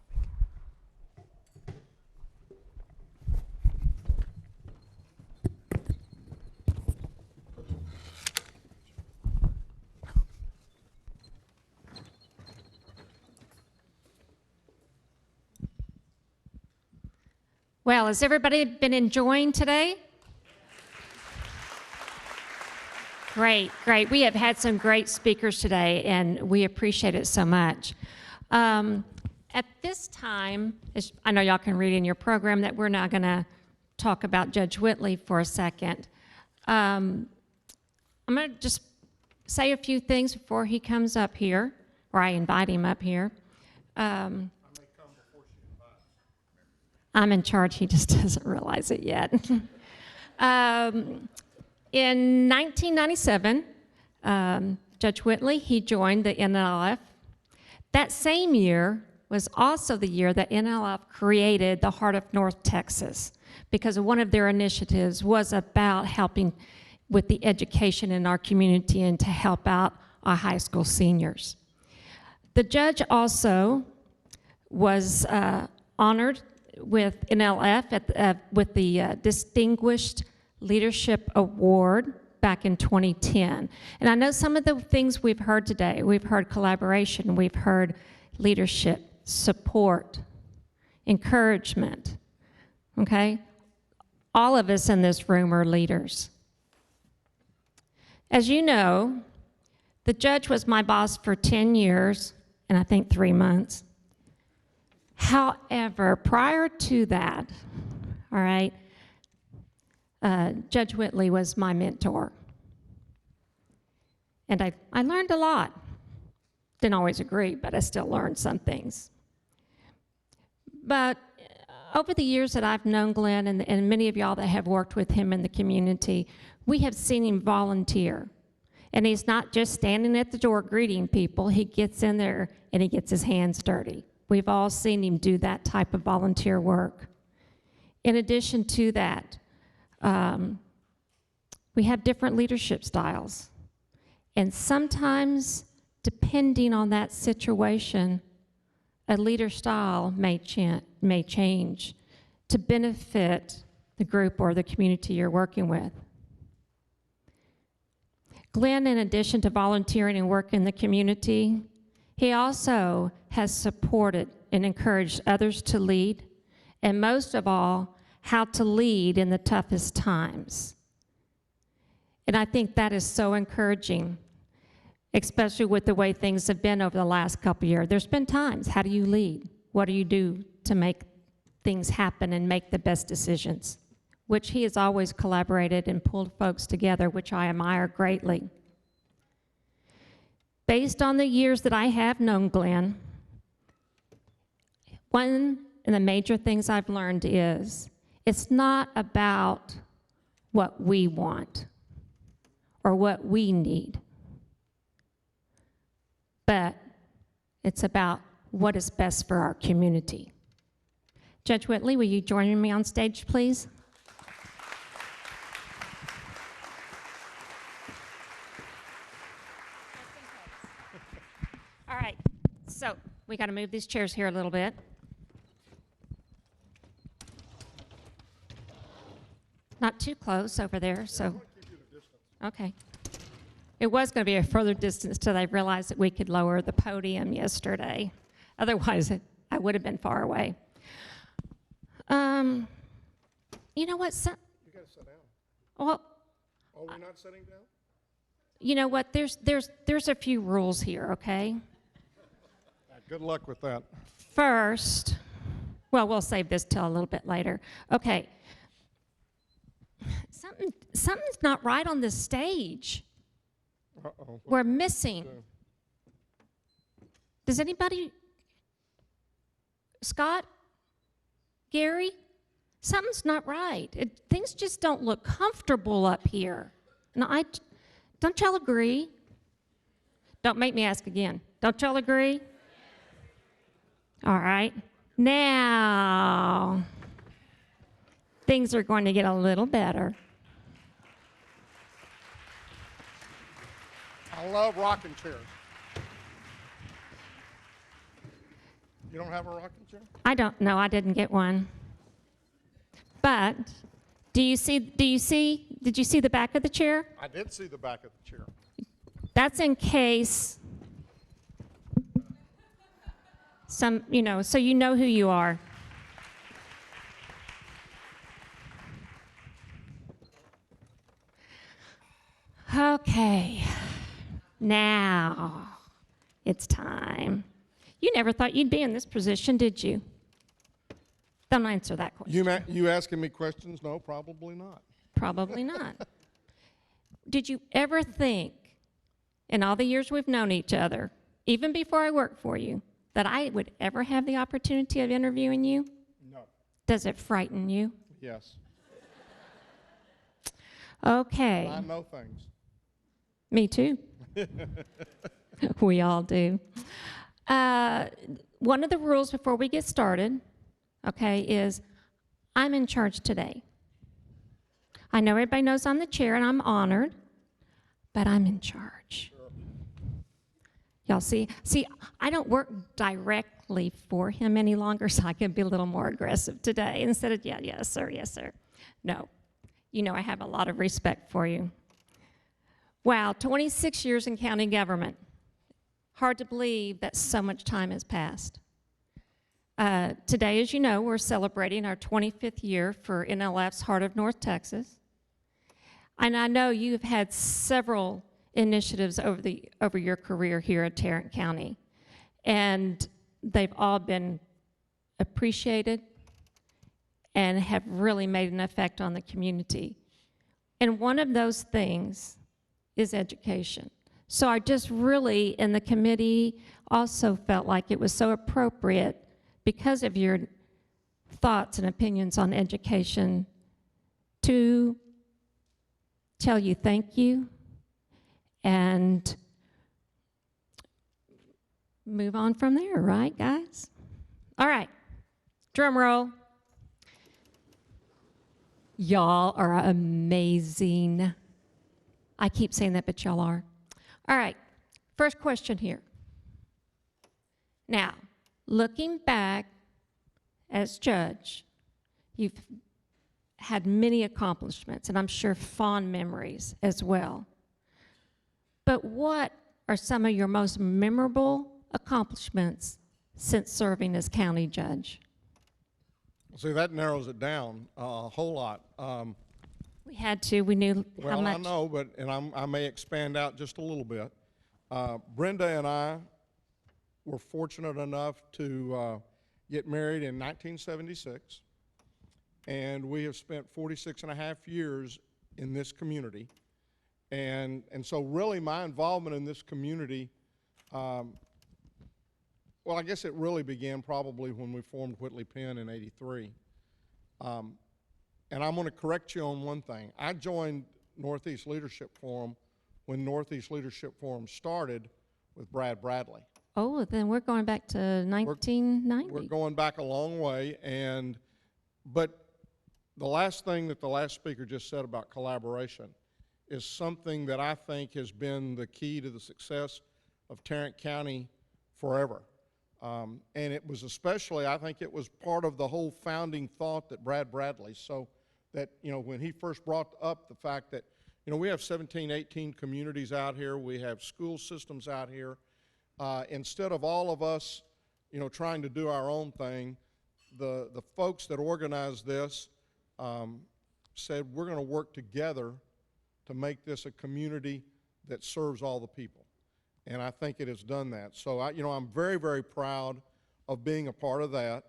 Well, has everybody been enjoying today? Great, great. We have had some great speakers today, and we appreciate it so much. At this time, I know y'all can read in your program that we're now going to talk about Judge Whitley for a second. I'm going to just say a few things before he comes up here, or I invite him up here. I'm in charge, he just doesn't realize it yet. In 1997, Judge Whitley, he joined the NLF. That same year was also the year that NLF created the Heart of North Texas, because one of their initiatives was about helping with the education in our community and to help out our high school seniors. The judge also was honored with NLF with the Distinguished Leadership Award back in 2010. And I know some of the things we've heard today. We've heard collaboration, we've heard leadership, support, encouragement, okay? All of us in this room are leaders. As you know, the judge was my boss for 10 years and I think 3 months. However, prior to that, all right, Judge Whitley was my mentor. And I learned a lot. Didn't always agree, but I still learned some things. But over the years that I've known Glen, and many of y'all that have worked with him in the community, we have seen him volunteer. And he's not just standing at the door greeting people. He gets in there and he gets his hands dirty. We've all seen him do that type of volunteer work. In addition to that, we have different leadership styles. And sometimes, depending on that situation, a leader style may change to benefit the group or the community you're working with. Glen, in addition to volunteering and working in the community, he also has supported and encouraged others to lead, and most of all, how to lead in the toughest times. And I think that is so encouraging, especially with the way things have been over the last couple of years. There's been times, how do you lead? What do you do to make things happen and make the best decisions? Which he has always collaborated and pulled folks together, which I admire greatly. Based on the years that I have known Glen, one of the major things I've learned is it's not about what we want or what we need, but it's about what is best for our community. Judge Whitley, will you join me on stage, please? All right, so we got to move these chairs here a little bit. Not too close over there, so. Okay. It was going to be a further distance till I realized that we could lower the podium yesterday. Otherwise, I would have been far away. You know what? You got to sit down. Well, Oh, we're not sitting down? you know what? There's a few rules here, okay? Good luck with that. First, well, we'll save this till a little bit later. Okay. Something's not right on this stage. Uh-oh. We're missing. Does anybody, Scott, Gary, something's not right. Things just don't look comfortable up here. And don't y'all agree? Don't make me ask again. Don't y'all agree? All right. Now, things are going to get a little better. I love rocking chairs. You don't have a rocking chair? I don't know. I didn't get one. But did you see the back of the chair? I did see the back of the chair. That's in case so you know who you are. Okay, now it's time. You never thought you'd be in this position, did you? Don't answer that question. You asking me questions? No, probably not. Probably not. Did you ever think, in all the years we've known each other, even before I worked for you, that I would ever have the opportunity of interviewing you? No. Does it frighten you? Yes. Okay. I know things. Me too. We all do. One of the rules before we get started, okay, is I'm in charge today. I know everybody knows I'm the chair and I'm honored, but I'm in charge. Sure. Y'all see, I don't work directly for him any longer, so I can be a little more aggressive today instead of, yes, sir. No, I have a lot of respect for you. Wow, 26 years in county government. Hard to believe that so much time has passed. Today, as you know, we're celebrating our 25th year for NLF's Heart of North Texas. And I know you've had several initiatives over your career here at Tarrant County. And they've all been appreciated and have really made an effect on the community. And one of those things is education. So I just really, in the committee, also felt like it was so appropriate because of your thoughts and opinions on education to tell you thank you and move on from there, right, guys? All right, drum roll. Y'all are amazing. I keep saying that, but y'all are. All right, first question here. Now, looking back as judge, you've had many accomplishments, and I'm sure fond memories as well. But what are some of your most memorable accomplishments since serving as county judge? See, that narrows it down a whole lot. We had to. We knew how Well, much. I know, but I may expand out just a little bit. Brenda and I were fortunate enough to get married in 1976, and we have spent 46 and a half years in this community. And so really my involvement in this community, well, I guess it really began probably when we formed Whitley Penn in '83. And I'm going to correct you on one thing. I joined Northeast Leadership Forum when Northeast Leadership Forum started with Brad Bradley. Oh, then we're going back to 1990. We're going back a long way, but the last thing that the last speaker just said about collaboration is something that I think has been the key to the success of Tarrant County forever. And it was especially, I think it was part of the whole founding thought that Brad Bradley, so that, when he first brought up the fact that, we have 17, 18 communities out here, we have school systems out here. Instead of all of us, trying to do our own thing, the folks that organized this said, we're going to work together to make this a community that serves all the people. And I think it has done that. So, I'm very, very proud of being a part of that.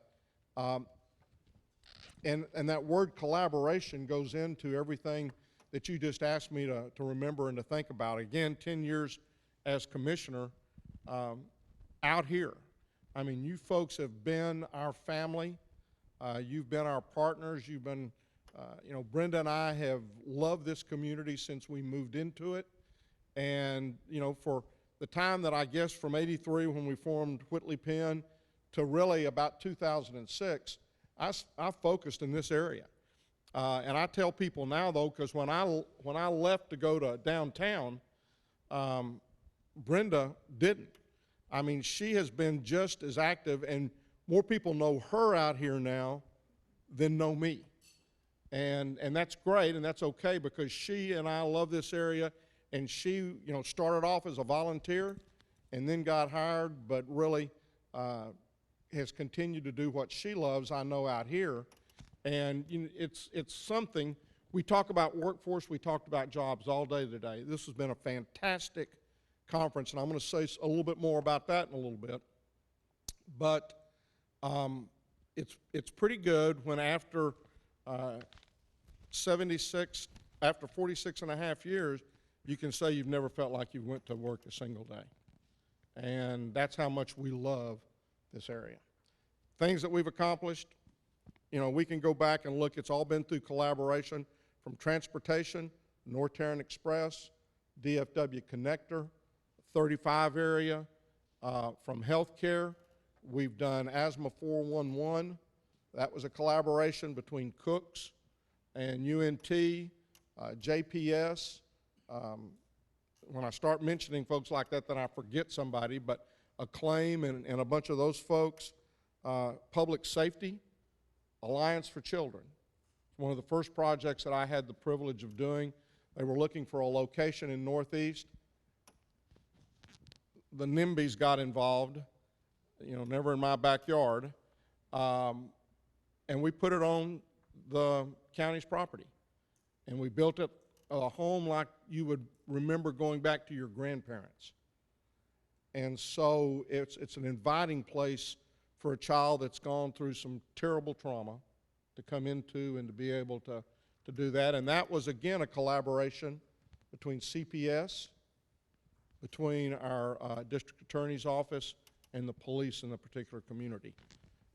And that word collaboration goes into everything that you just asked me to remember and to think about. Again, 10 years as commissioner out here. I mean, you folks have been our family. You've been our partners. You've been, Brenda and I have loved this community since we moved into it. And, for the time that I guess from '83 when we formed Whitley Penn to really about 2006, I focused in this area. And I tell people now, though, because when I left to go to downtown, Brenda didn't. I mean, she has been just as active, and more people know her out here now than know me. And that's great, and that's okay, because she and I love this area, and she, started off as a volunteer and then got hired, but really has continued to do what she loves, I know, out here. And it's something, we talk about workforce, we talked about jobs all day today. This has been a fantastic conference, and I'm going to say a little bit more about that in a little bit. But it's pretty good when after 46 and a half years, you can say you've never felt like you went to work a single day. And that's how much we love this area. Things that we've accomplished, we can go back and look. It's all been through collaboration, from transportation, North Tarrant Express, DFW Connector, 35 area, from healthcare. We've done Asthma 411. That was a collaboration between Cooks and UNT, JPS. When I start mentioning folks like that, then I forget somebody, but Acclaim and a bunch of those folks. Public Safety, Alliance for Children. One of the first projects that I had the privilege of doing. They were looking for a location in Northeast. The NIMBYs got involved, never in my backyard, and we put it on the county's property. And we built it a home like you would remember going back to your grandparents. And so it's an inviting place for a child that's gone through some terrible trauma to come into and to be able to to do that. And that was, again, a collaboration between CPS, between our district attorney's office, and the police in the particular community.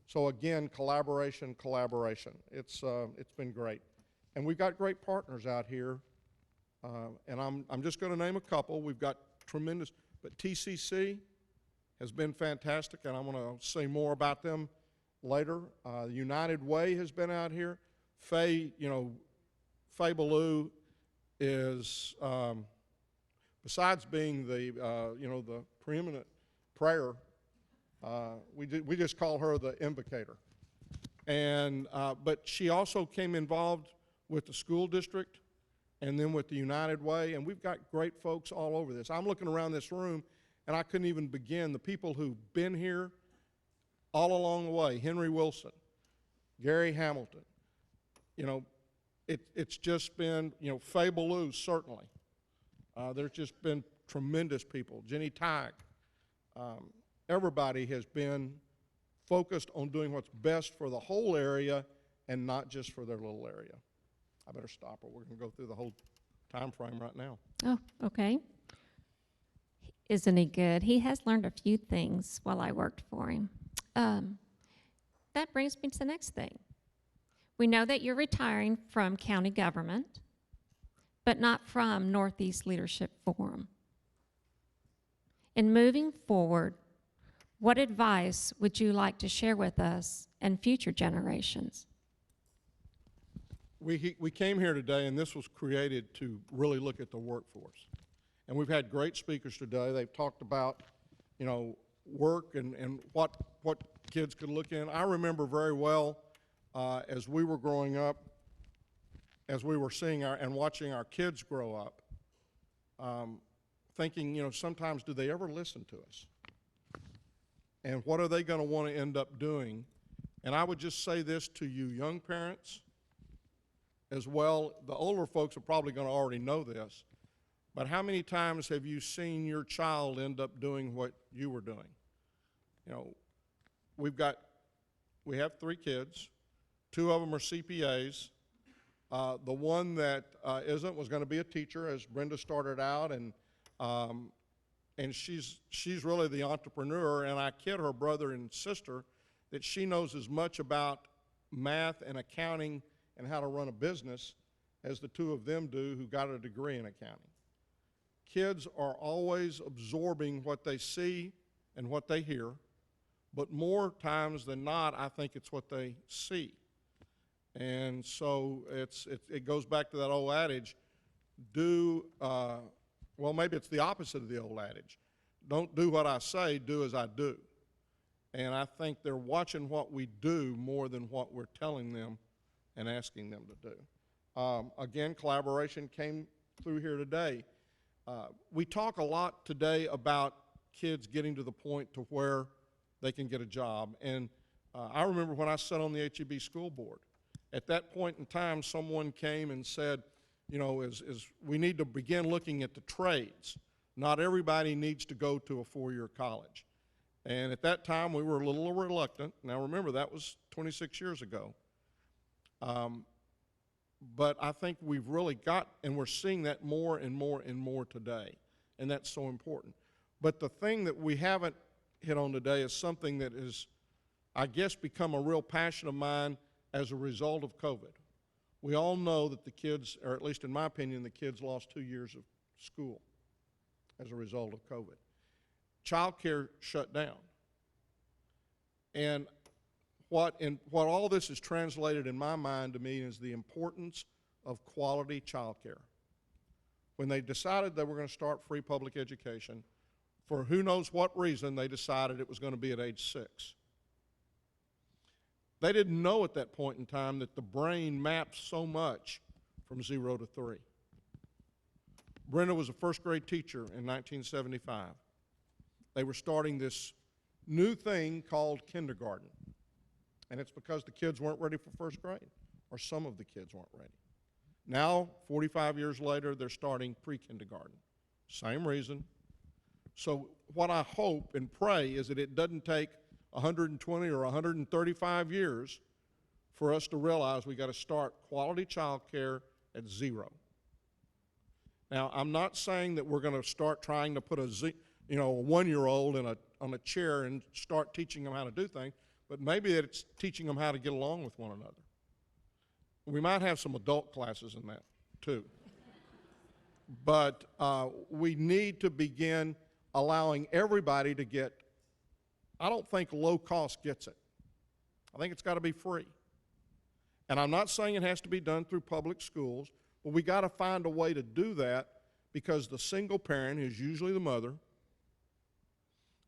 So again, collaboration, collaboration. It's been great. And we've got great partners out here. And I'm just going to name a couple. We've got tremendous, but TCC has been fantastic, and I'm going to say more about them later. United Way has been out here. Faye Ballou is, besides being the the preeminent prayer, we just call her the invocator. And but she also came involved with the school district and then with the United Way, and we've got great folks all over this. I'm looking around this room, and I couldn't even begin. The people who've been here all along the way: Henry Wilson, Gary Hamilton. It's just been, Faye Ballou, certainly. There's just been tremendous people. Jenny Tighe. Everybody has been focused on doing what's best for the whole area and not just for their little area. I better stop, or we're going to go through the whole time frame right now. Oh, okay. Isn't he good? He has learned a few things while I worked for him. That brings me to the next thing. We know that you're retiring from county government, but not from Northeast Leadership Forum. In moving forward, what advice would you like to share with us and future generations? We came here today, and this was created to really look at the workforce. And we've had great speakers today. They've talked about, work and what kids could look in. I remember very well as we were growing up, as we were seeing and watching our kids grow up, thinking, sometimes do they ever listen to us? And what are they going to want to end up doing? And I would just say this to you young parents as well. The older folks are probably going to already know this, but how many times have you seen your child end up doing what you were doing? We have 3 kids. 2 of them are CPAs. The one that isn't was going to be a teacher, as Brenda started out, and she's really the entrepreneur. And I kid her brother and sister that she knows as much about math and accounting and how to run a business as the 2 of them do, who got a degree in accounting. Kids are always absorbing what they see and what they hear, but more times than not, I think it's what they see. And so it goes back to that old adage, well, maybe it's the opposite of the old adage. Don't do what I say, do as I do. And I think they're watching what we do more than what we're telling them and asking them to do. Again, collaboration came through here today. We talk a lot today about kids getting to the point to where they can get a job. And I remember when I sat on the HEB school board. At that point in time, someone came and said, we need to begin looking at the trades. Not everybody needs to go to a 4-year college. And at that time, we were a little reluctant. Now remember, that was 26 years ago. But I think we've really and we're seeing that more and more and more today. And that's so important. But the thing that we haven't hit on today is something that has, I guess, become a real passion of mine as a result of COVID. We all know that the kids, or at least in my opinion, the kids lost 2 years of school as a result of COVID. Child care shut down. And what all this is translated in my mind to me is the importance of quality child care. When they decided they were going to start free public education, for who knows what reason, they decided it was going to be at age 6. They didn't know at that point in time that the brain maps so much from 0 to 3. Brenda was a first grade teacher in 1975. They were starting this new thing called kindergarten. And it's because the kids weren't ready for first grade, or some of the kids weren't ready. Now, 45 years later, they're starting pre-kindergarten. Same reason. So what I hope and pray is that it doesn't take 120 or 135 years for us to realize we got to start quality child care at 0. Now, I'm not saying that we're going to start trying to put a 1-year-old on a chair and start teaching them how to do things, but maybe it's teaching them how to get along with one another. We might have some adult classes in that, too. But we need to begin allowing everybody to get, I don't think low cost gets it. I think it's got to be free. And I'm not saying it has to be done through public schools, but we got to find a way to do that, because the single parent, who's usually the mother,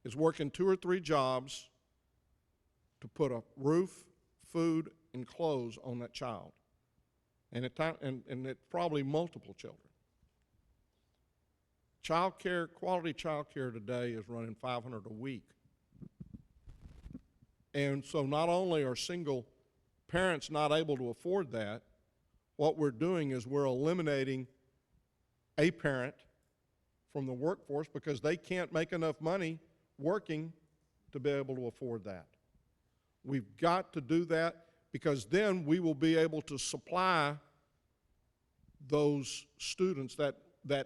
is working 2 or 3 jobs to put a roof, food, and clothes on that child. And it's probably multiple children. Child care, quality child care today is running $500 a week. And so not only are single parents not able to afford that, what we're doing is we're eliminating a parent from the workforce because they can't make enough money working to be able to afford that. We've got to do that, because then we will be able to supply those students, that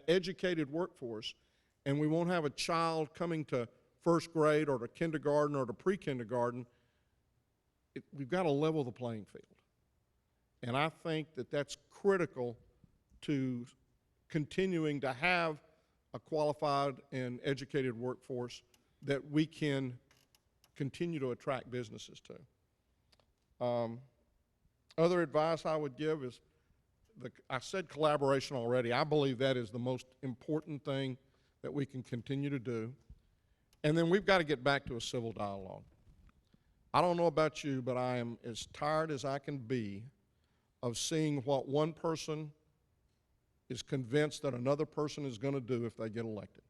educated workforce, and we won't have a child coming to first grade or to kindergarten or to pre-kindergarten. We've got to level the playing field. And I think that that's critical to continuing to have a qualified and educated workforce that we can continue to attract businesses to. Other advice I would give is, I said collaboration already. I believe that is the most important thing that we can continue to do. And then we've got to get back to a civil dialogue. I don't know about you, but I am as tired as I can be of seeing what one person is convinced that another person is going to do if they get elected.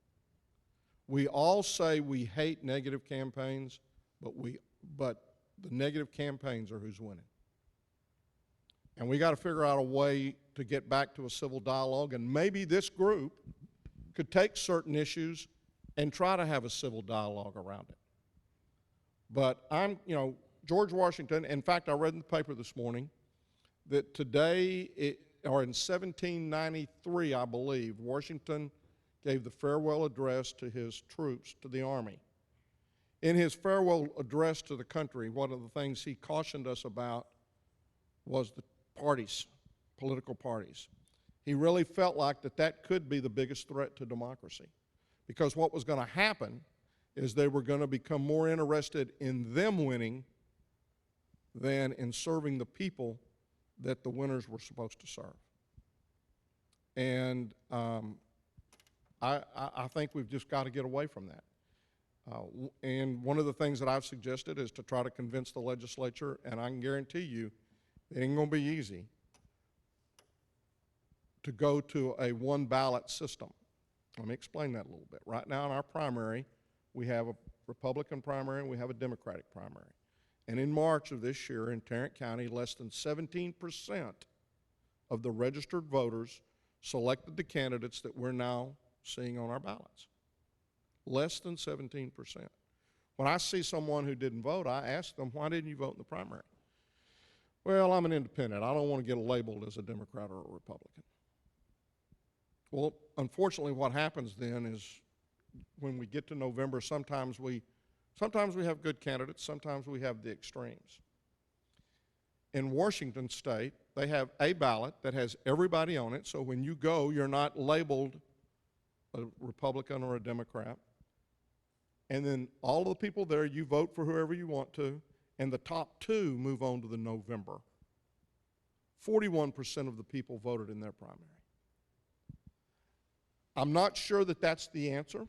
We all say we hate negative campaigns, but the negative campaigns are who's winning. And we got to figure out a way to get back to a civil dialogue, and maybe this group could take certain issues and try to have a civil dialogue around it. But George Washington, in fact, I read in the paper this morning that today, or in 1793, I believe, Washington gave the farewell address to his troops, to the army. In his farewell address to the country, one of the things he cautioned us about was the parties, political parties. He really felt like that could be the biggest threat to democracy, because what was going to happen is they were going to become more interested in them winning than in serving the people that the winners were supposed to serve. And I think we've just got to get away from that. And one of the things that I've suggested is to try to convince the legislature, and I can guarantee you it ain't going to be easy, to go to a one-ballot system. Let me explain that a little bit. Right now in our primary, we have a Republican primary and we have a Democratic primary. And in March of this year in Tarrant County, less than 17% of the registered voters selected the candidates that we're now seeing on our ballots. Less than 17%. When I see someone who didn't vote, I ask them, why didn't you vote in the primary? Well, I'm an independent. I don't want to get labeled as a Democrat or a Republican. Well, unfortunately, what happens then is when we get to November, sometimes we have good candidates, sometimes we have the extremes. In Washington State, they have a ballot that has everybody on it, so when you go, you're not labeled a Republican or a Democrat. And then all of the people there, you vote for whoever you want to, and the top 2 move on to the November. 41% of the people voted in their primary. I'm not sure that that's the answer,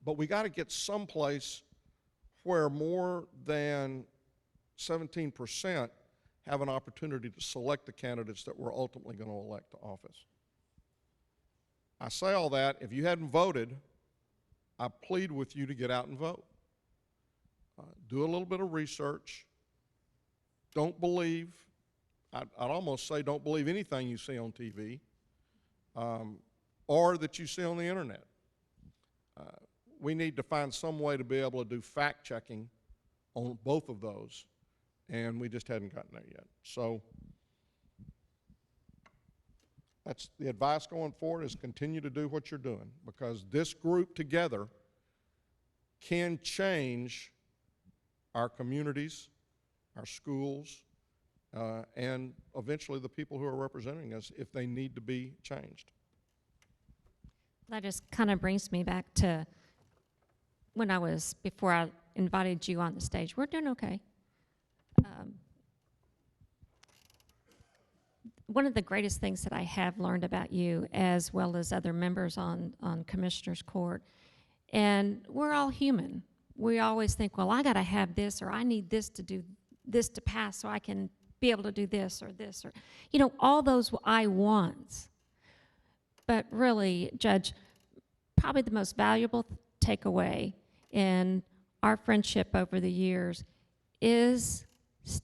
but we got to get someplace where more than 17% have an opportunity to select the candidates that we're ultimately going to elect to office. I say all that, if you hadn't voted, I plead with you to get out and vote. Do a little bit of research. Don't believe, I'd almost say don't believe anything you see on TV or that you see on the internet. We need to find some way to be able to do fact checking on both of those and we just hadn't gotten there yet. So that's the advice going forward, is continue to do what you're doing, because this group together can change our communities, our schools, and eventually the people who are representing us if they need to be changed. That just kind of brings me back to before I invited you on the stage. We're doing okay. One of the greatest things that I have learned about you, as well as other members on Commissioner's Court, and we're all human. We always think, well, I got to have this, or I need this to do this to pass so I can be able to do this, or all those I wants. But really, Judge, probably the most valuable takeaway in our friendship over the years is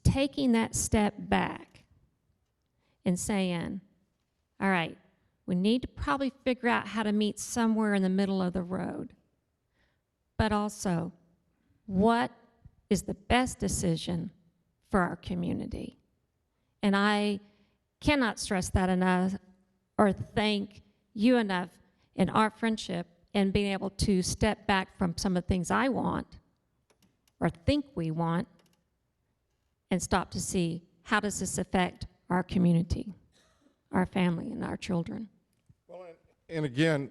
taking that step back and saying, all right, we need to probably figure out how to meet somewhere in the middle of the road. But also, what is the best decision for our community? And I cannot stress that enough or thank you enough in our friendship and being able to step back from some of the things I want or think we want and stop to see, how does this affect our community, our family, and our children? Well, and again,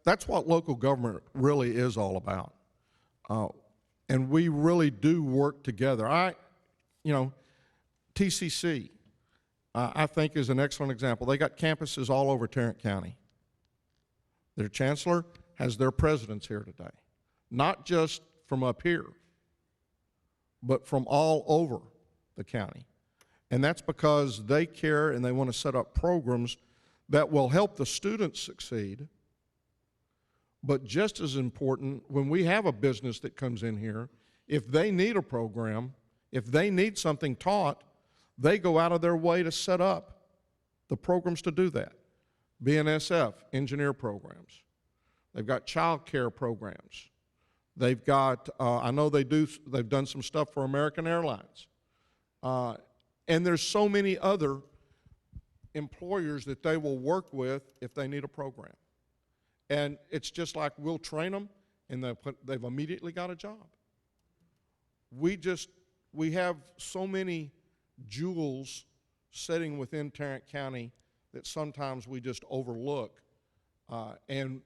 that's what local government really is all about. And we really do work together. TCC, I think, is an excellent example. They got campuses all over Tarrant County. Their chancellor has their presidents here today, not just from up here, but from all over the county. And that's because they care and they want to set up programs that will help the students succeed. But just as important, when we have a business that comes in here, if they need a program, if they need something taught, they go out of their way to set up the programs to do that. BNSF, engineer programs. They've got child care programs. They've got, I know they've done some stuff for American Airlines. And there's so many other employers that they will work with if they need a program. And it's just like we'll train them and they've immediately got a job. We have so many jewels sitting within Tarrant County that sometimes we just overlook. And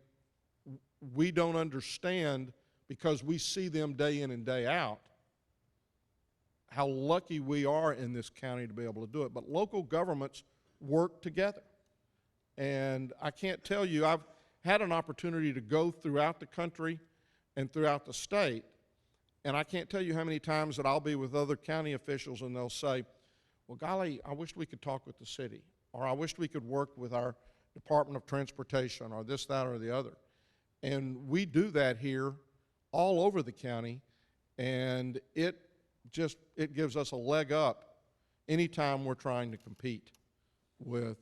we don't understand, because we see them day in and day out, how lucky we are in this county to be able to do it. But local governments work together. And I can't tell you, I've had an opportunity to go throughout the country and throughout the state, and I can't tell you how many times that I'll be with other county officials and they'll say, well, golly, I wish we could talk with the city, or I wish we could work with our Department of Transportation, or this, that, or the other. And we do that here all over the county, and it gives us a leg up anytime we're trying to compete with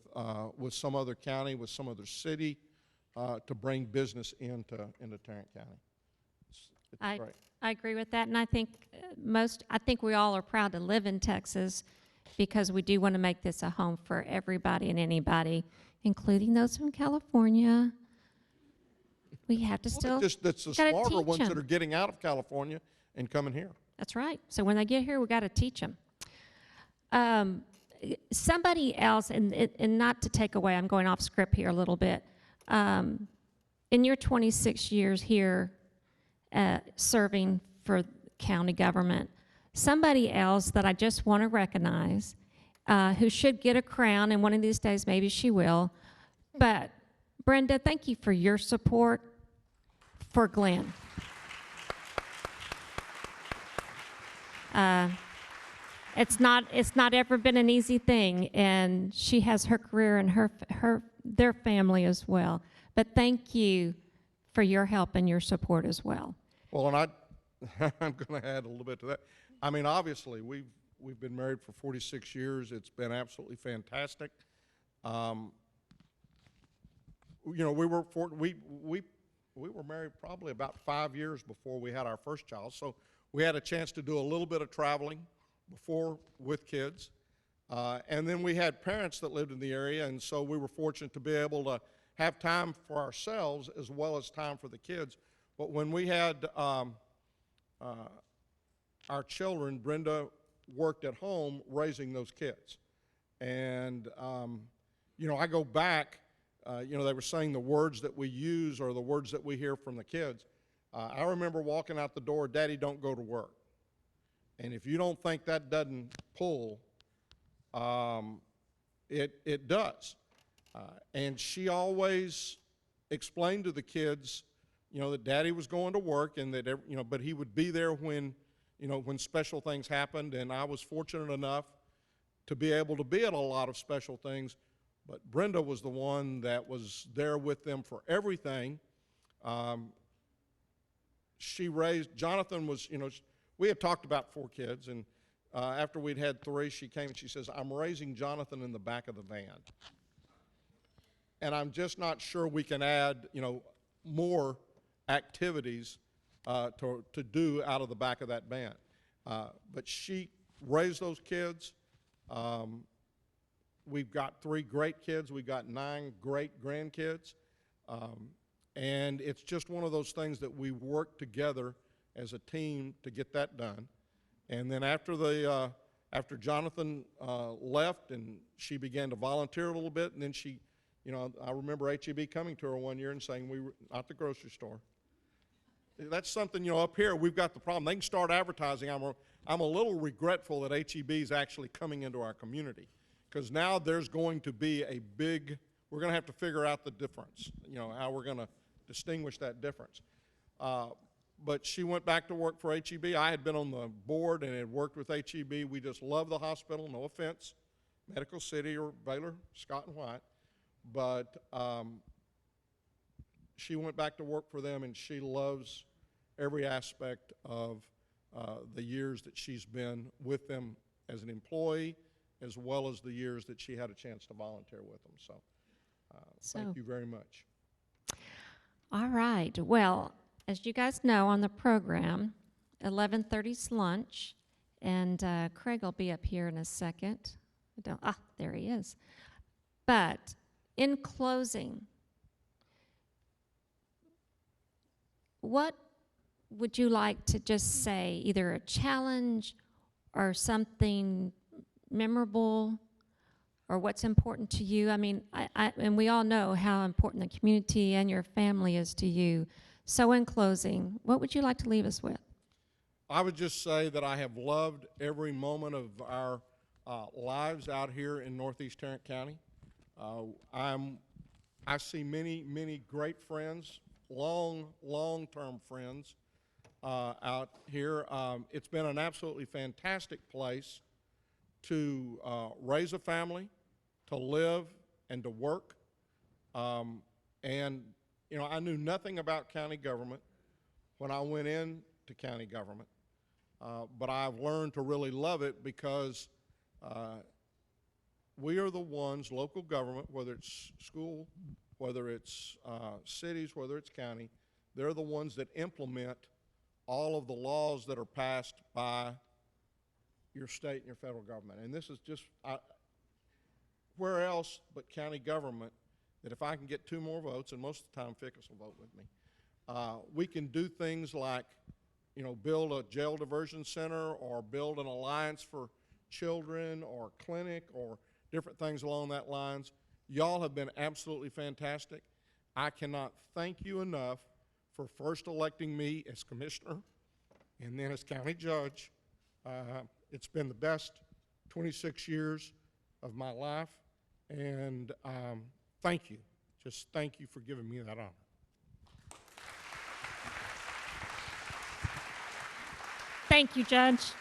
some other county, with some other city, to bring business into Tarrant County. It's great. I agree with that, and I think we all are proud to live in Texas, because we do want to make this a home for everybody and anybody, including those from California. We have to still that's the smarter ones that are getting out of California and coming here. That's right. So when they get here, we got to teach them. Somebody else, and not to take away, I'm going off script here a little bit. In your 26 years here serving for county government, somebody else that I just want to recognize, who should get a crown, and one of these days maybe she will, but Brenda, thank you for your support for Glen. It's not ever been an easy thing, and she has her career and their family as well. But thank you for your help and your support as well. Well, and I'm going to add a little bit to that. I mean, obviously, we've been married for 46 years. It's been absolutely fantastic. We were married probably about 5 years before we had our first child, so we had a chance to do a little bit of traveling before with kids. And then we had parents that lived in the area, and so we were fortunate to be able to have time for ourselves as well as time for the kids. But when we had our children, Brenda worked at home raising those kids. And, you know, I go back, you know, they were saying the words that we use or the words that we hear from the kids. I remember walking out the door, Daddy, don't go to work. And if you don't think that doesn't pull, it does. And she always explained to the kids, you know, that Daddy was going to work and that, you know, but he would be there when, you know, when special things happened. And I was fortunate enough to be able to be at a lot of special things. But Brenda was the one that was there with them for everything. She raised, Jonathan was, you know, we had talked about 4 kids, and after we'd had 3, she came and she says, I'm raising Jonathan in the back of the van. And I'm just not sure we can add, you know, more activities to do out of the back of that van. But she raised those kids. We've got 3 great kids. We've got 9 great grandkids. And it's just one of those things that we work together as a team to get that done. And then after Jonathan left and she began to volunteer a little bit, and then she, you know, I remember HEB coming to her one year and saying, we were not the grocery store. That's something, you know, up here we've got the problem. They can start advertising. I'm a little regretful that HEB is actually coming into our community, because now there's going to be a big, we're going to have to figure out the difference, you know, how we're going to distinguish that difference. But she went back to work for HEB. I had been on the board and had worked with HEB. We just love the hospital, no offense, Medical City or Baylor, Scott and White. But she went back to work for them, and she loves every aspect of the years that she's been with them as an employee, as well as the years that she had a chance to volunteer with them. So thank you very much. All right. Well, as you guys know, on the program, 11:30's lunch, and Craig will be up here in a second. There he is. But in closing, what would you like to just say, either a challenge or something memorable, or what's important to you? I mean, and we all know how important the community and your family is to you. So in closing, what would you like to leave us with? I would just say that I have loved every moment of our lives out here in Northeast Tarrant County. I see many, many great friends, long-term friends out here. It's been an absolutely fantastic place to raise a family, to live, and to work. And you know, I knew nothing about county government when I went into county government, but I've learned to really love it, because we are the ones, local government, whether it's school, whether it's cities, whether it's county, they're the ones that implement all of the laws that are passed by your state and your federal government. And this is just, where else but county government, that if I can get 2 more votes, and most of the time Fickus will vote with me, we can do things like, you know, build a jail diversion center, or build an alliance for children, or clinic, or different things along that lines. Y'all have been absolutely fantastic. I cannot thank you enough for first electing me as commissioner and then as county judge. It's been the best 26 years of my life, and thank you. Just thank you for giving me that honor. Thank you, Judge,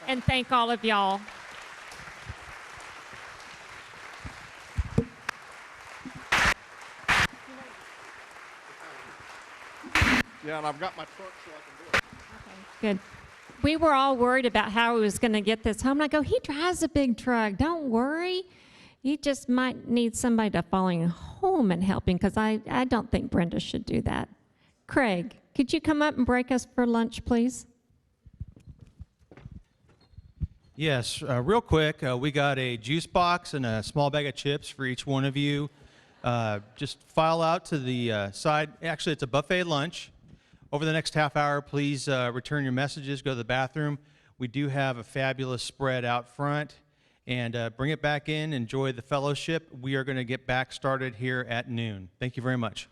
and thank all of y'all. Yeah, and I've got my truck so I can do it. Good. We were all worried about how he was going to get this home. And I go, he drives a big truck. Don't worry. You just might need somebody to follow him home and help him, because I don't think Brenda should do that. Craig, could you come up and break us for lunch, please? Yes, real quick, we got a juice box and a small bag of chips for each one of you. Just file out to the side. Actually, it's a buffet lunch. Over the next half hour, please return your messages, go to the bathroom. We do have a fabulous spread out front. And bring it back in, enjoy the fellowship. We are going to get back started here at noon. Thank you very much.